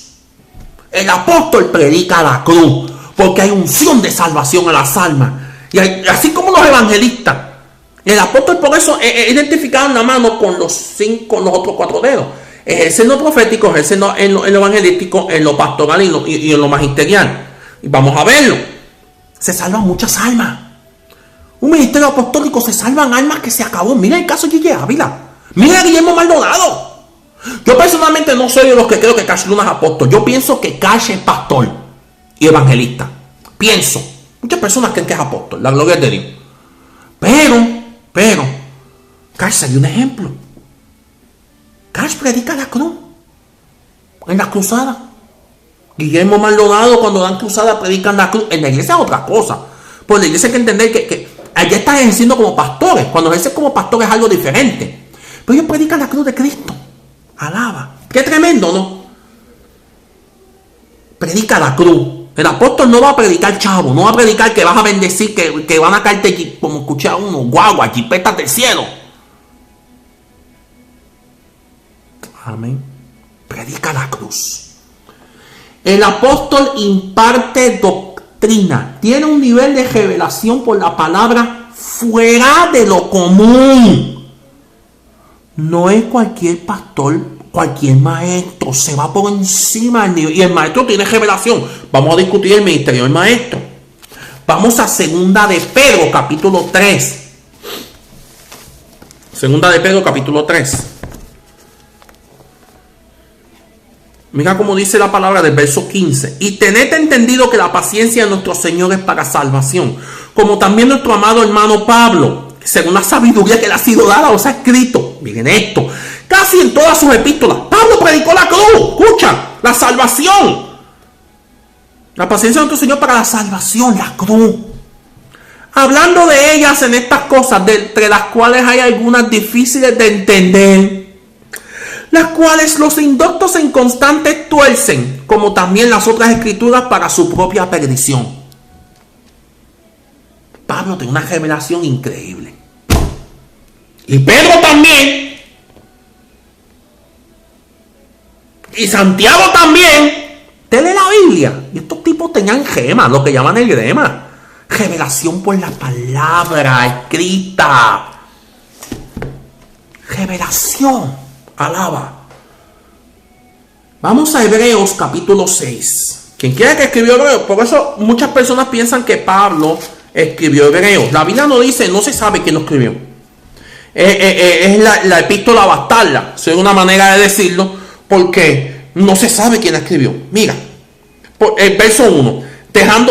A: El apóstol predica la cruz, porque hay unción de salvación a las almas. Y así como los evangelistas, el apóstol por eso identificado en la mano con los otros 4 dedos. Ejerce en lo profético, ejerce en lo evangelístico, en lo pastoral y en lo magisterial. Y vamos a verlo. Se salvan muchas almas. Un ministerio apostólico se salvan almas que se acabó. Mira el caso de Gigi Ávila. Mira a Guillermo Maldonado. Yo personalmente no soy de los que creo que Cash Luna es apóstol. Yo pienso que Cash es pastor y evangelista. Pienso. Muchas personas creen que es apóstol. La gloria es de Dios. Pero, Cash sería un ejemplo. Cash predica la cruz. En las cruzadas. Guillermo Maldonado, cuando dan cruzadas, predican la cruz. En la iglesia es otra cosa. Pues la iglesia hay que entender que allá están ejerciendo como pastores. Cuando ejercen como pastores es algo diferente. Pero ellos predican la cruz de Cristo. Alaba. Qué tremendo, ¿no? Predica la cruz. El apóstol no va a predicar chavo, no va a predicar que vas a bendecir, que van a caerte, como escuché a uno, guagua, jipetas del cielo. Amén. Predica la cruz. El apóstol imparte doctrina. Tiene un nivel de revelación por la palabra fuera de lo común. No es cualquier pastor, cualquier maestro, se va por encima del nivel. Y el maestro tiene revelación. Vamos a discutir el ministerio del maestro. Vamos a 2 de Pedro, capítulo 3. 2 de Pedro, capítulo 3. Mira cómo dice la palabra del verso 15. Y tened entendido que la paciencia de nuestro Señor es para salvación, como también nuestro amado hermano Pablo, según la sabiduría que le ha sido dada, os ha escrito. Miren esto. Casi en todas sus epístolas, Pablo predicó la cruz. Escucha, la salvación. La paciencia de nuestro Señor para la salvación, la cruz. Hablando de ellas en estas cosas, de entre las cuales hay algunas difíciles de entender, las cuales los indoctos e inconstantes tuercen, como también las otras escrituras para su propia perdición. Pablo tiene una revelación increíble. Y Pedro también. Y Santiago también. Te lee la Biblia. Y estos tipos tenían gema, lo que llaman el grema. Revelación por la palabra escrita. Revelación. Alaba. Vamos a Hebreos capítulo 6. Quien quiera que escribió Hebreos. Por eso muchas personas piensan que Pablo escribió Hebreos. La Biblia no dice, no se sabe quién lo escribió. Es la epístola bastarda. Es una manera de decirlo, porque no se sabe quién la escribió. Mira, el verso 1.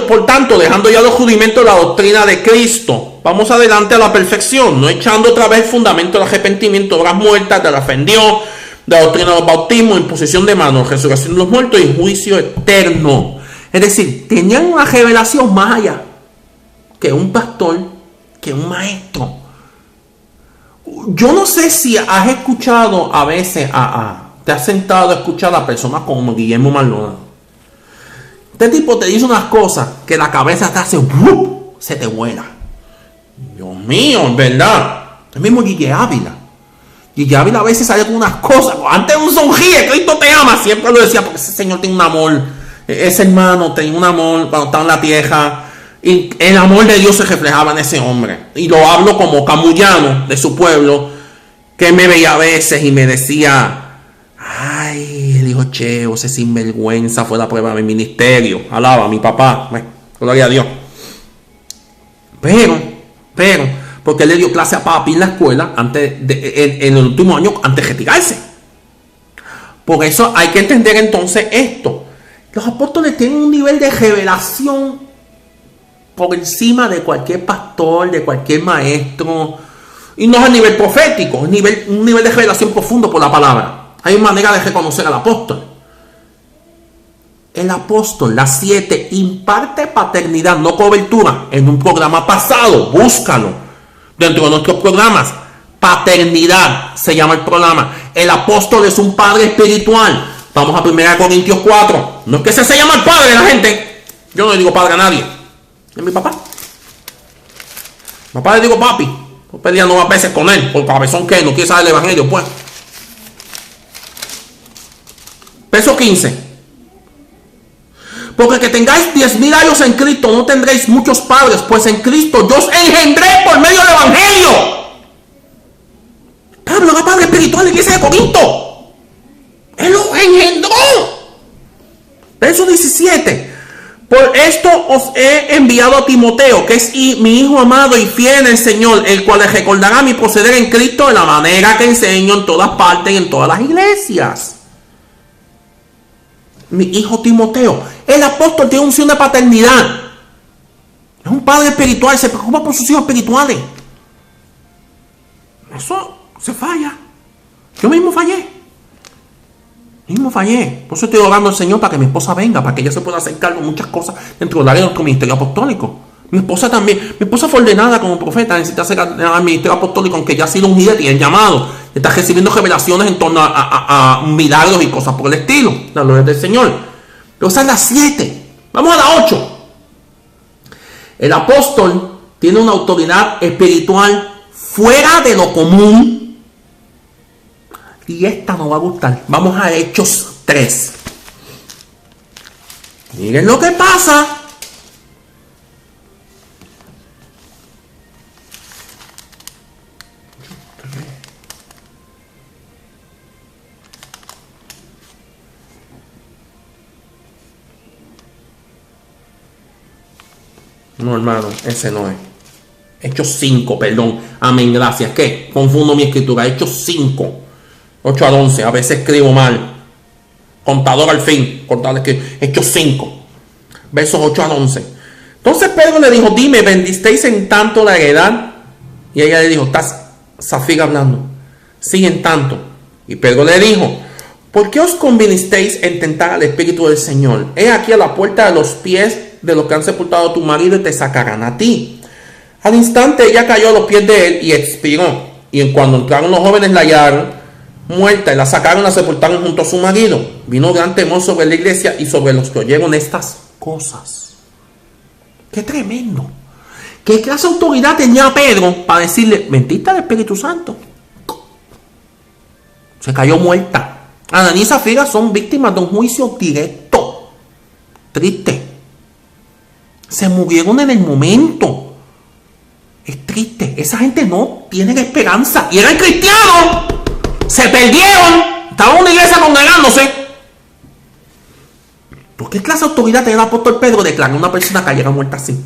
A: Por tanto, dejando ya los rudimentos de la doctrina de Cristo, vamos adelante a la perfección, no echando otra vez el fundamento del arrepentimiento, obras muertas, de la fe en Dios, de la doctrina del bautismo, imposición de manos, resurrección de los muertos y juicio eterno. Es decir, tenían una revelación más allá que un pastor, que un maestro. Yo no sé si has escuchado a veces, te has sentado a escuchar a personas como Guillermo Maldonado. Este tipo te dice unas cosas que la cabeza te hace, se te vuela. Dios mío, en verdad. El mismo Gigi Ávila. Gigi Ávila a veces sale con unas cosas. Antes un sonríe, Cristo te ama. Siempre lo decía porque ese señor tiene un amor. Ese hermano tenía un amor cuando estaba en la tierra. Y el amor de Dios se reflejaba en ese hombre. Y lo hablo como camullano de su pueblo, que me veía a veces y me decía, ay, el hijo Cheo, ese sinvergüenza fue la prueba de mi ministerio. Alaba a mi papá. Gloria a Dios. Pero, porque él le dio clase a papi en la escuela en el último año antes de retirarse. Por eso hay que entender entonces esto. Los apóstoles tienen un nivel de revelación por encima de cualquier pastor, de cualquier maestro. Y no es a nivel profético, es un nivel de revelación profundo por la palabra. Hay manera de reconocer al apóstol. El apóstol, las 7, imparte paternidad, no cobertura. En un programa pasado, búscalo. Dentro de nuestros programas, paternidad se llama el programa. El apóstol es un padre espiritual. Vamos a 1 Corintios 4. No es que se llama el padre de la gente. Yo no le digo padre a nadie. Es mi papá. Papá le digo papi. Estoy peleando a veces con él. Por cabezón que no quiere saber el evangelio, pues. Verso 15. Porque que tengáis 10,000 años en Cristo, no tendréis muchos padres, pues en Cristo yo os engendré por medio del evangelio. Pablo era padre espiritual de la iglesia de Corinto. Él los engendró. Verso 17. Por esto os he enviado a Timoteo, que es mi hijo amado y fiel en el Señor, el cual les recordará mi proceder en Cristo de la manera que enseño en todas partes y en todas las iglesias. Mi hijo Timoteo. El apóstol tiene unción de paternidad. Es un padre espiritual, se preocupa por sus hijos espirituales. Eso se falla. Yo mismo fallé. Por eso estoy orando al Señor para que mi esposa venga, para que ella se pueda hacer cargo de muchas cosas dentro del área de nuestro ministerio apostólico. Mi esposa también. Mi esposa fue ordenada como profeta, necesita hacer al ministerio apostólico, aunque ya ha sido ungida y el llamado. Está recibiendo revelaciones en torno a milagros y cosas por el estilo. La gloria del Señor. Pero esas son las 7. Vamos a la 8. El apóstol tiene una autoridad espiritual fuera de lo común. Y esta nos va a gustar. Vamos a Hechos 3. Miren lo que pasa. No, hermano, ese no es. Hechos 5, perdón. Amén, gracias. ¿Qué? Confundo mi escritura. Hechos 5, 8 al 11. A veces escribo mal. Contador al fin. Hechos 5, versos 8 al 11. Entonces Pedro le dijo, dime, ¿bendisteis en tanto la heredad? Y ella le dijo, ¿estás Zafira hablando? Sí, en tanto. Y Pedro le dijo, ¿por qué os convinisteis en tentar al Espíritu del Señor? He aquí a la puerta de los pies de los que han sepultado a tu marido y te sacarán a ti. Al instante ella cayó a los pies de él y expiró. Y en cuando entraron los jóvenes la hallaron muerta y la sacaron y la sepultaron junto a su marido. Vino gran temor sobre la iglesia y sobre los que oyeron estas cosas. ¡Qué tremendo! ¿Qué clase de autoridad tenía Pedro para decirle, mentiste al Espíritu Santo? Se cayó muerta. Ananías y Zafira son víctimas de un juicio directo. Triste. Se murieron en el momento. Es triste. Esa gente no tiene esperanza. Y eran cristianos. Se perdieron. Estaban en una iglesia congregándose. ¿Por qué clase de autoridad tenía el apóstol Pedro de declarar a una persona cayera muerta así?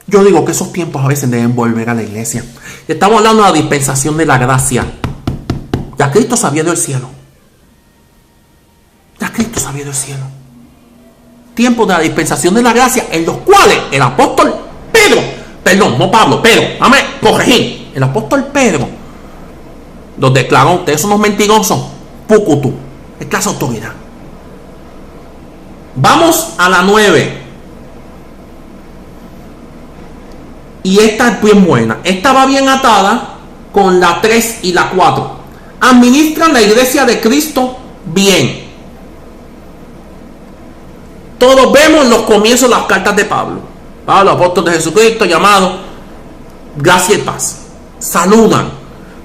A: Yo digo que esos tiempos a veces deben volver a la iglesia. Estamos hablando de la dispensación de la gracia. Ya Cristo se había ido al cielo. Ya Cristo se había ido al cielo. Tiempos de la dispensación de la gracia en los cuales el apóstol Pedro, perdón, no Pablo, Pedro, dame corregir, el apóstol Pedro los declaró, ustedes son unos mentirosos, pucutu, es clase de autoridad. Vamos a la 9. Y esta es bien buena. Esta va bien atada con la 3 y la 4. Administran la iglesia de Cristo bien. Todos vemos los comienzos de las cartas de Pablo. Pablo, apóstol de Jesucristo, llamado, gracia y paz. Saludan.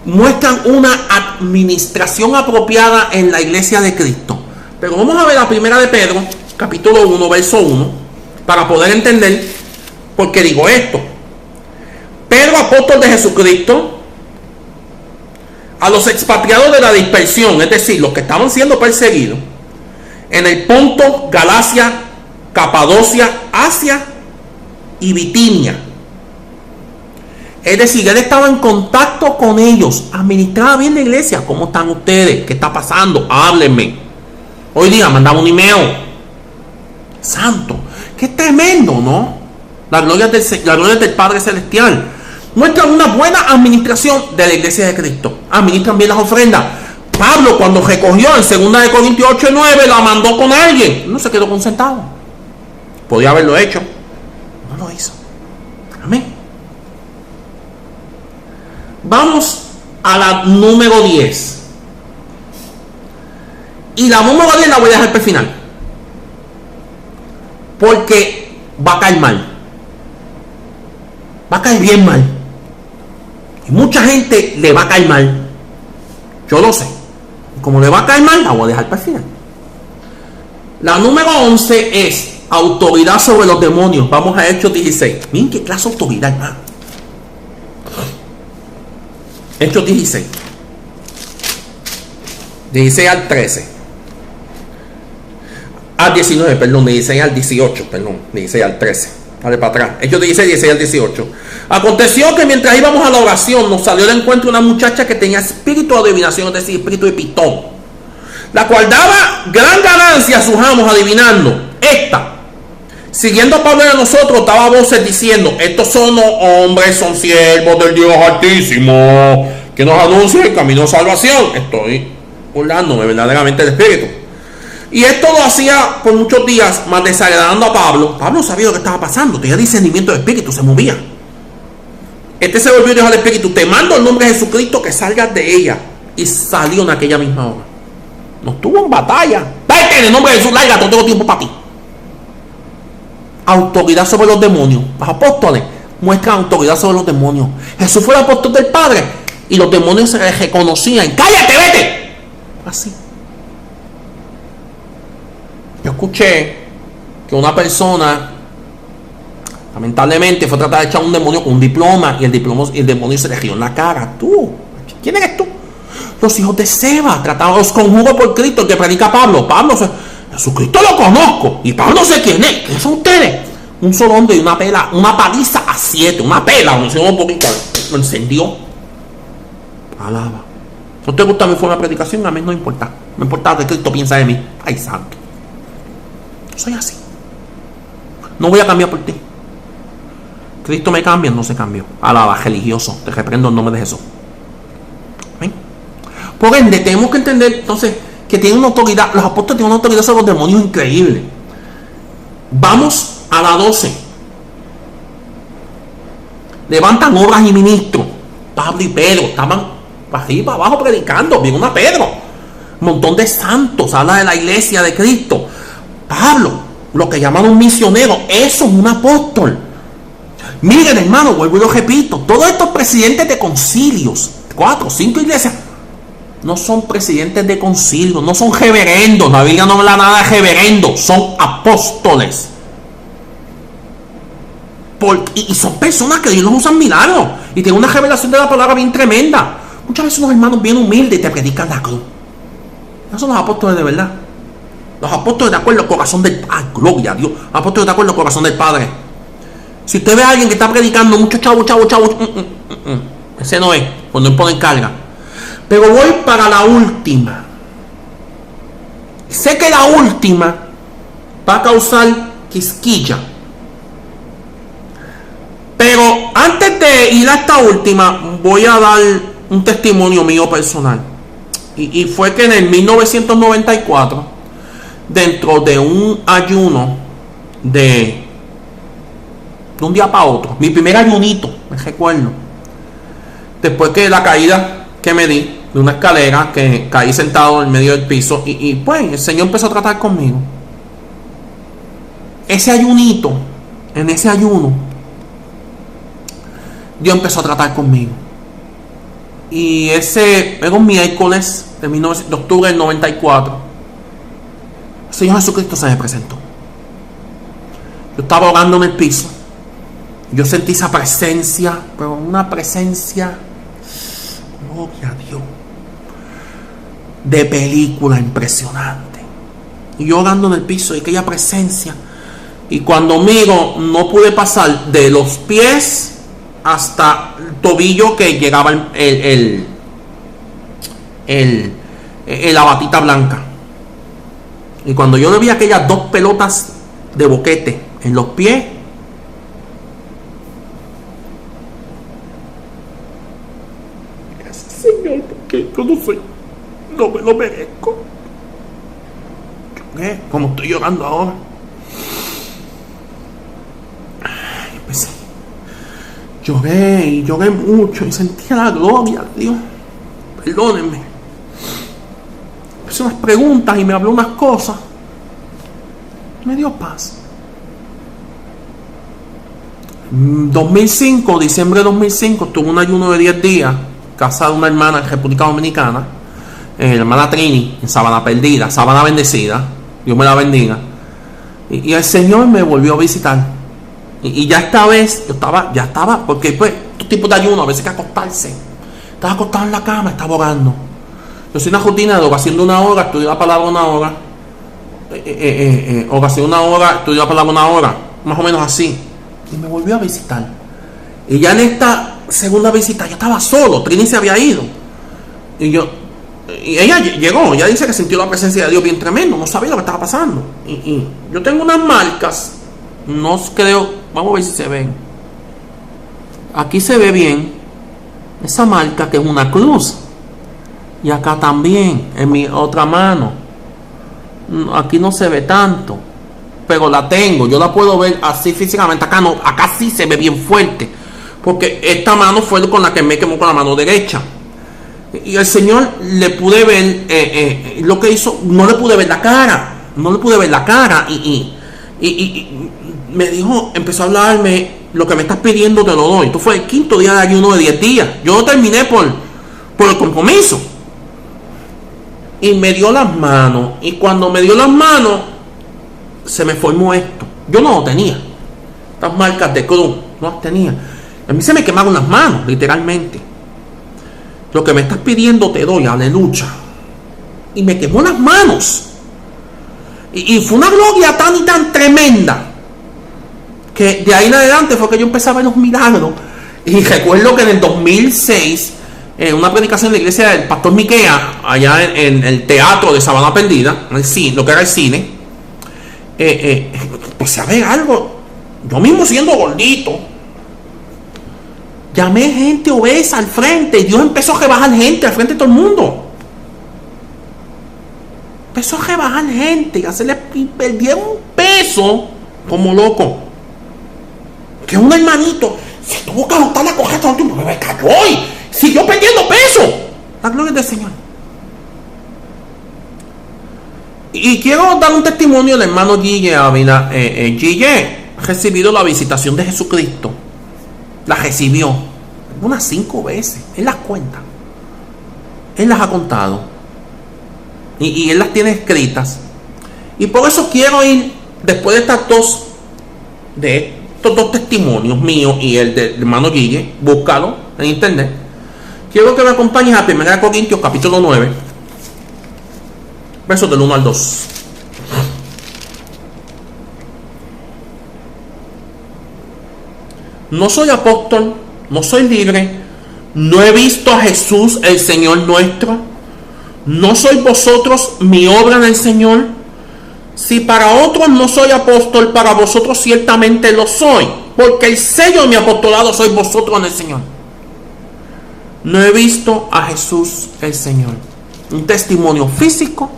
A: Muestran una administración apropiada en la iglesia de Cristo. Pero vamos a ver la primera de Pedro, capítulo 1, verso 1, para poder entender por qué digo esto. Pedro, apóstol de Jesucristo, a los expatriados de la dispersión, es decir, los que estaban siendo perseguidos, en el Ponto, Galacia, Capadocia, Asia y Bitinia. Es decir, él estaba en contacto con ellos, administraba bien la iglesia. ¿Cómo están ustedes? ¿Qué está pasando? Háblenme. Hoy día mandaba un email. Santo, qué tremendo, ¿no? La gloria del Padre Celestial. Muestran una buena administración de la iglesia de Cristo. Administran bien las ofrendas. Pablo, cuando recogió en 2 Corintios 8:9, la mandó con alguien. No se quedó con centavo. Podía haberlo hecho. No lo hizo. Amén. Vamos a la número 10. Y la número 10 la voy a dejar para el final, porque va a caer mal. Va a caer bien mal. Y mucha gente le va a caer mal. Yo lo sé. Como le va a caer mal, la voy a dejar para el final. La número 11 es autoridad sobre los demonios. Vamos a Hechos 16. Miren qué clase de autoridad, hermano. Hechos 16. 16 al 13. Al 19, perdón, 16 al 18, perdón, 16 al 13. Dale para atrás. Hechos 16 al 18. Aconteció que mientras íbamos a la oración, nos salió al encuentro una muchacha que tenía espíritu de adivinación, es decir, espíritu de pitón, la cual daba gran ganancia a sus amos adivinando. Esta, siguiendo a Pablo y a nosotros, daba voces diciendo: estos son hombres, son siervos del Dios Altísimo, que nos anuncia el camino de salvación. Estoy burlándome verdaderamente del espíritu. Y esto lo hacía por muchos días, más desagradando a Pablo. Pablo sabía lo que estaba pasando, tenía discernimiento de espíritu, se movía. Este se volvió y dijo al espíritu: te mando el nombre de Jesucristo que salgas de ella. Y salió en aquella misma hora. No estuvo en batalla. Vete en el nombre de Jesús, lárgate, no tengo tiempo para ti. Autoridad sobre los demonios. Los apóstoles muestran autoridad sobre los demonios. Jesús fue el apóstol del Padre y los demonios se les reconocían. ¡Cállate, vete! Así. Yo escuché que una persona lamentablemente fue tratada de echar un demonio con un diploma y el demonio se le rió en la cara. ¿Tú? ¿Quién eres tú? Los hijos de Seba, tratados con jugo por Cristo, el que predica Pablo. Jesucristo lo conozco y Pablo no sé quién es. ¿Quiénes son ustedes? Un solo hombre y una paliza a 7, una pela, un poquito, lo encendió. Alaba. ¿No te gusta mi forma de predicación? A mí no importa. Me importa lo que Cristo piensa de mí. Ay, santo. Soy así. No voy a cambiar por ti. Cristo me cambia, no se cambió. Alaba, religioso. Te reprendo en nombre de Jesús. ¿Ven? Por ende, tenemos que entender entonces que tienen una autoridad. Los apóstoles tienen una autoridad sobre los demonios increíble. Vamos a la 12. Levantan obras y ministros. Pablo y Pedro estaban arriba, abajo predicando. Vino una Pedro. Un montón de santos. Habla de la iglesia de Cristo. Pablo, lo que llaman un misionero, eso es un apóstol. Miren, hermano, vuelvo y lo repito, todos estos presidentes de concilios, 4 o 5 iglesias, no son presidentes de concilios, no son reverendos. La Biblia no habla nada de reverendos, son apóstoles. Y son personas que Dios los usa en milagros y tienen una revelación de la palabra bien tremenda. Muchas veces unos hermanos bien humildes te predican la cruz. No son los apóstoles de verdad. Los apóstoles de acuerdo al corazón del Padre. Gloria a Dios. Los apóstoles de acuerdo al corazón del Padre. Si usted ve a alguien que está predicando mucho chavo, ese no es, cuando él pone carga. Pero voy para la última. Sé que la última va a causar quisquilla. Pero antes de ir a esta última, voy a dar un testimonio mío personal. Y fue que en el 1994, dentro de un ayuno de un día para otro, mi primer ayunito, me recuerdo, después que la caída que me di de una escalera, que caí sentado en medio del piso, y pues el Señor empezó a tratar conmigo. Ese ayunito, en ese ayuno, Dios empezó a tratar conmigo. Y ese era un miércoles de octubre del 94. El Señor Jesucristo se me presentó. Yo estaba orando en el piso. Yo sentí esa presencia, pero una presencia, gloria a Dios, de película impresionante. Y yo orando en el piso y aquella presencia, Y cuando miro, no pude pasar de los pies hasta el tobillo, que llegaba la batita blanca. Y cuando yo le vi aquellas 2 pelotas de boquete en los pies, Señor, porque yo no me lo merezco. Lloré, como estoy llorando ahora. Empecé. Lloré y lloré mucho y sentía la gloria de Dios. Perdónenme. Hice unas preguntas y me habló unas cosas. Me dio paz. 2005, diciembre de 2005, tuve un ayuno de 10 días, casa de una hermana en República Dominicana, la hermana Trini, en Sabana Perdida, Sabana Bendecida. Dios me la bendiga. Y el Señor me volvió a visitar. Y ya esta vez, ya estaba, porque pues, estos tipos de ayuno, a veces hay que acostarse. Estaba acostado en la cama, estaba orando. Yo soy una rutina de oración de 1 hora, estudio la palabra 1 hora. Oración 1 hora, estudio la palabra 1 hora. Más o menos así. Y me volvió a visitar. Y ya en esta segunda visita, yo estaba solo. Trini se había ido. Y ella llegó. Ella dice que sintió la presencia de Dios bien tremendo. No sabía lo que estaba pasando. Y yo tengo unas marcas. No creo. Vamos a ver si se ven. Aquí se ve bien. Esa marca, que es una cruz. Y acá también, en mi otra mano. Aquí no se ve tanto, pero la tengo. Yo la puedo ver así físicamente. Acá no, acá sí se ve bien fuerte, porque esta mano fue con la que me quemó, con la mano derecha. Y el Señor le pude ver lo que hizo. No le pude ver la cara. No le pude ver la cara. Y me dijo, empezó a hablarme: lo que me estás pidiendo te lo doy. Esto fue el 5.º día de ayuno de 10 días. Yo no terminé por el compromiso. Y me dio las manos. Y cuando me dio las manos, se me formó esto. Yo no lo tenía. Estas marcas de cruz no las tenía. A mí se me quemaron las manos, literalmente. Lo que me estás pidiendo te doy, aleluya. Y me quemó las manos. Y fue una gloria tan y tan tremenda, que de ahí en adelante fue que yo empecé a ver los milagros. Y recuerdo que en el 2006, en una predicación en la iglesia del pastor Miquea, allá en el teatro de Sabana Perdida, en el cine, lo que era el cine, empecé a ver algo. Yo mismo, siendo gordito, llamé gente obesa al frente, y Dios empezó a rebajar gente al frente de todo el mundo. Empezó a rebajar gente y hacerle perder un peso como loco. Que un hermanito se tuvo que ajustar la cojeta al último, me cayó y siguió perdiendo peso. La gloria del Señor. Y quiero dar un testimonio del hermano Gille Ávila. Gille ha recibido la visitación de Jesucristo. La recibió unas 5 veces. Él las cuenta. Él las ha contado. Y él las tiene escritas. Y por eso quiero ir, después de estos dos testimonios míos y el del hermano Gille, búscalo en internet. Quiero que me acompañes a 1 Corintios capítulo 9, versos del 1 al 2. No soy apóstol, no soy libre, no he visto a Jesús el Señor nuestro, no sois vosotros mi obra en el Señor. Si para otros no soy apóstol, para vosotros ciertamente lo soy, porque el sello de mi apostolado sois vosotros en el Señor. No he visto a Jesús el Señor. Un testimonio físico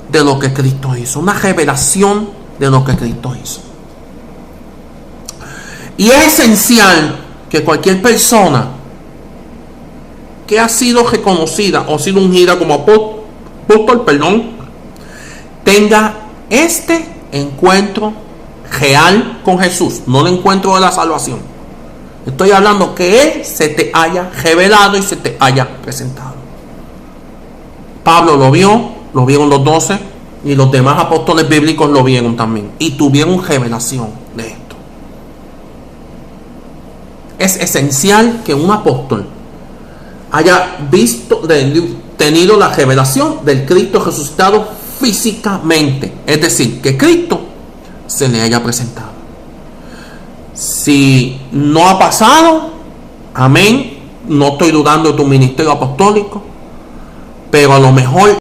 A: de lo que Cristo hizo, una revelación de lo que Cristo hizo. Y es esencial que cualquier persona que ha sido reconocida o sido ungida como apóstol, tenga este encuentro real con Jesús, no el encuentro de la salvación. Estoy hablando que Él se te haya revelado y se te haya presentado. Pablo lo vieron los 12, y los demás apóstoles bíblicos lo vieron también, y tuvieron revelación de esto. Es esencial que un apóstol haya tenido la revelación del Cristo resucitado físicamente. Es decir, que Cristo se le haya presentado. Si no ha pasado, amén, no estoy dudando de tu ministerio apostólico, pero a lo mejor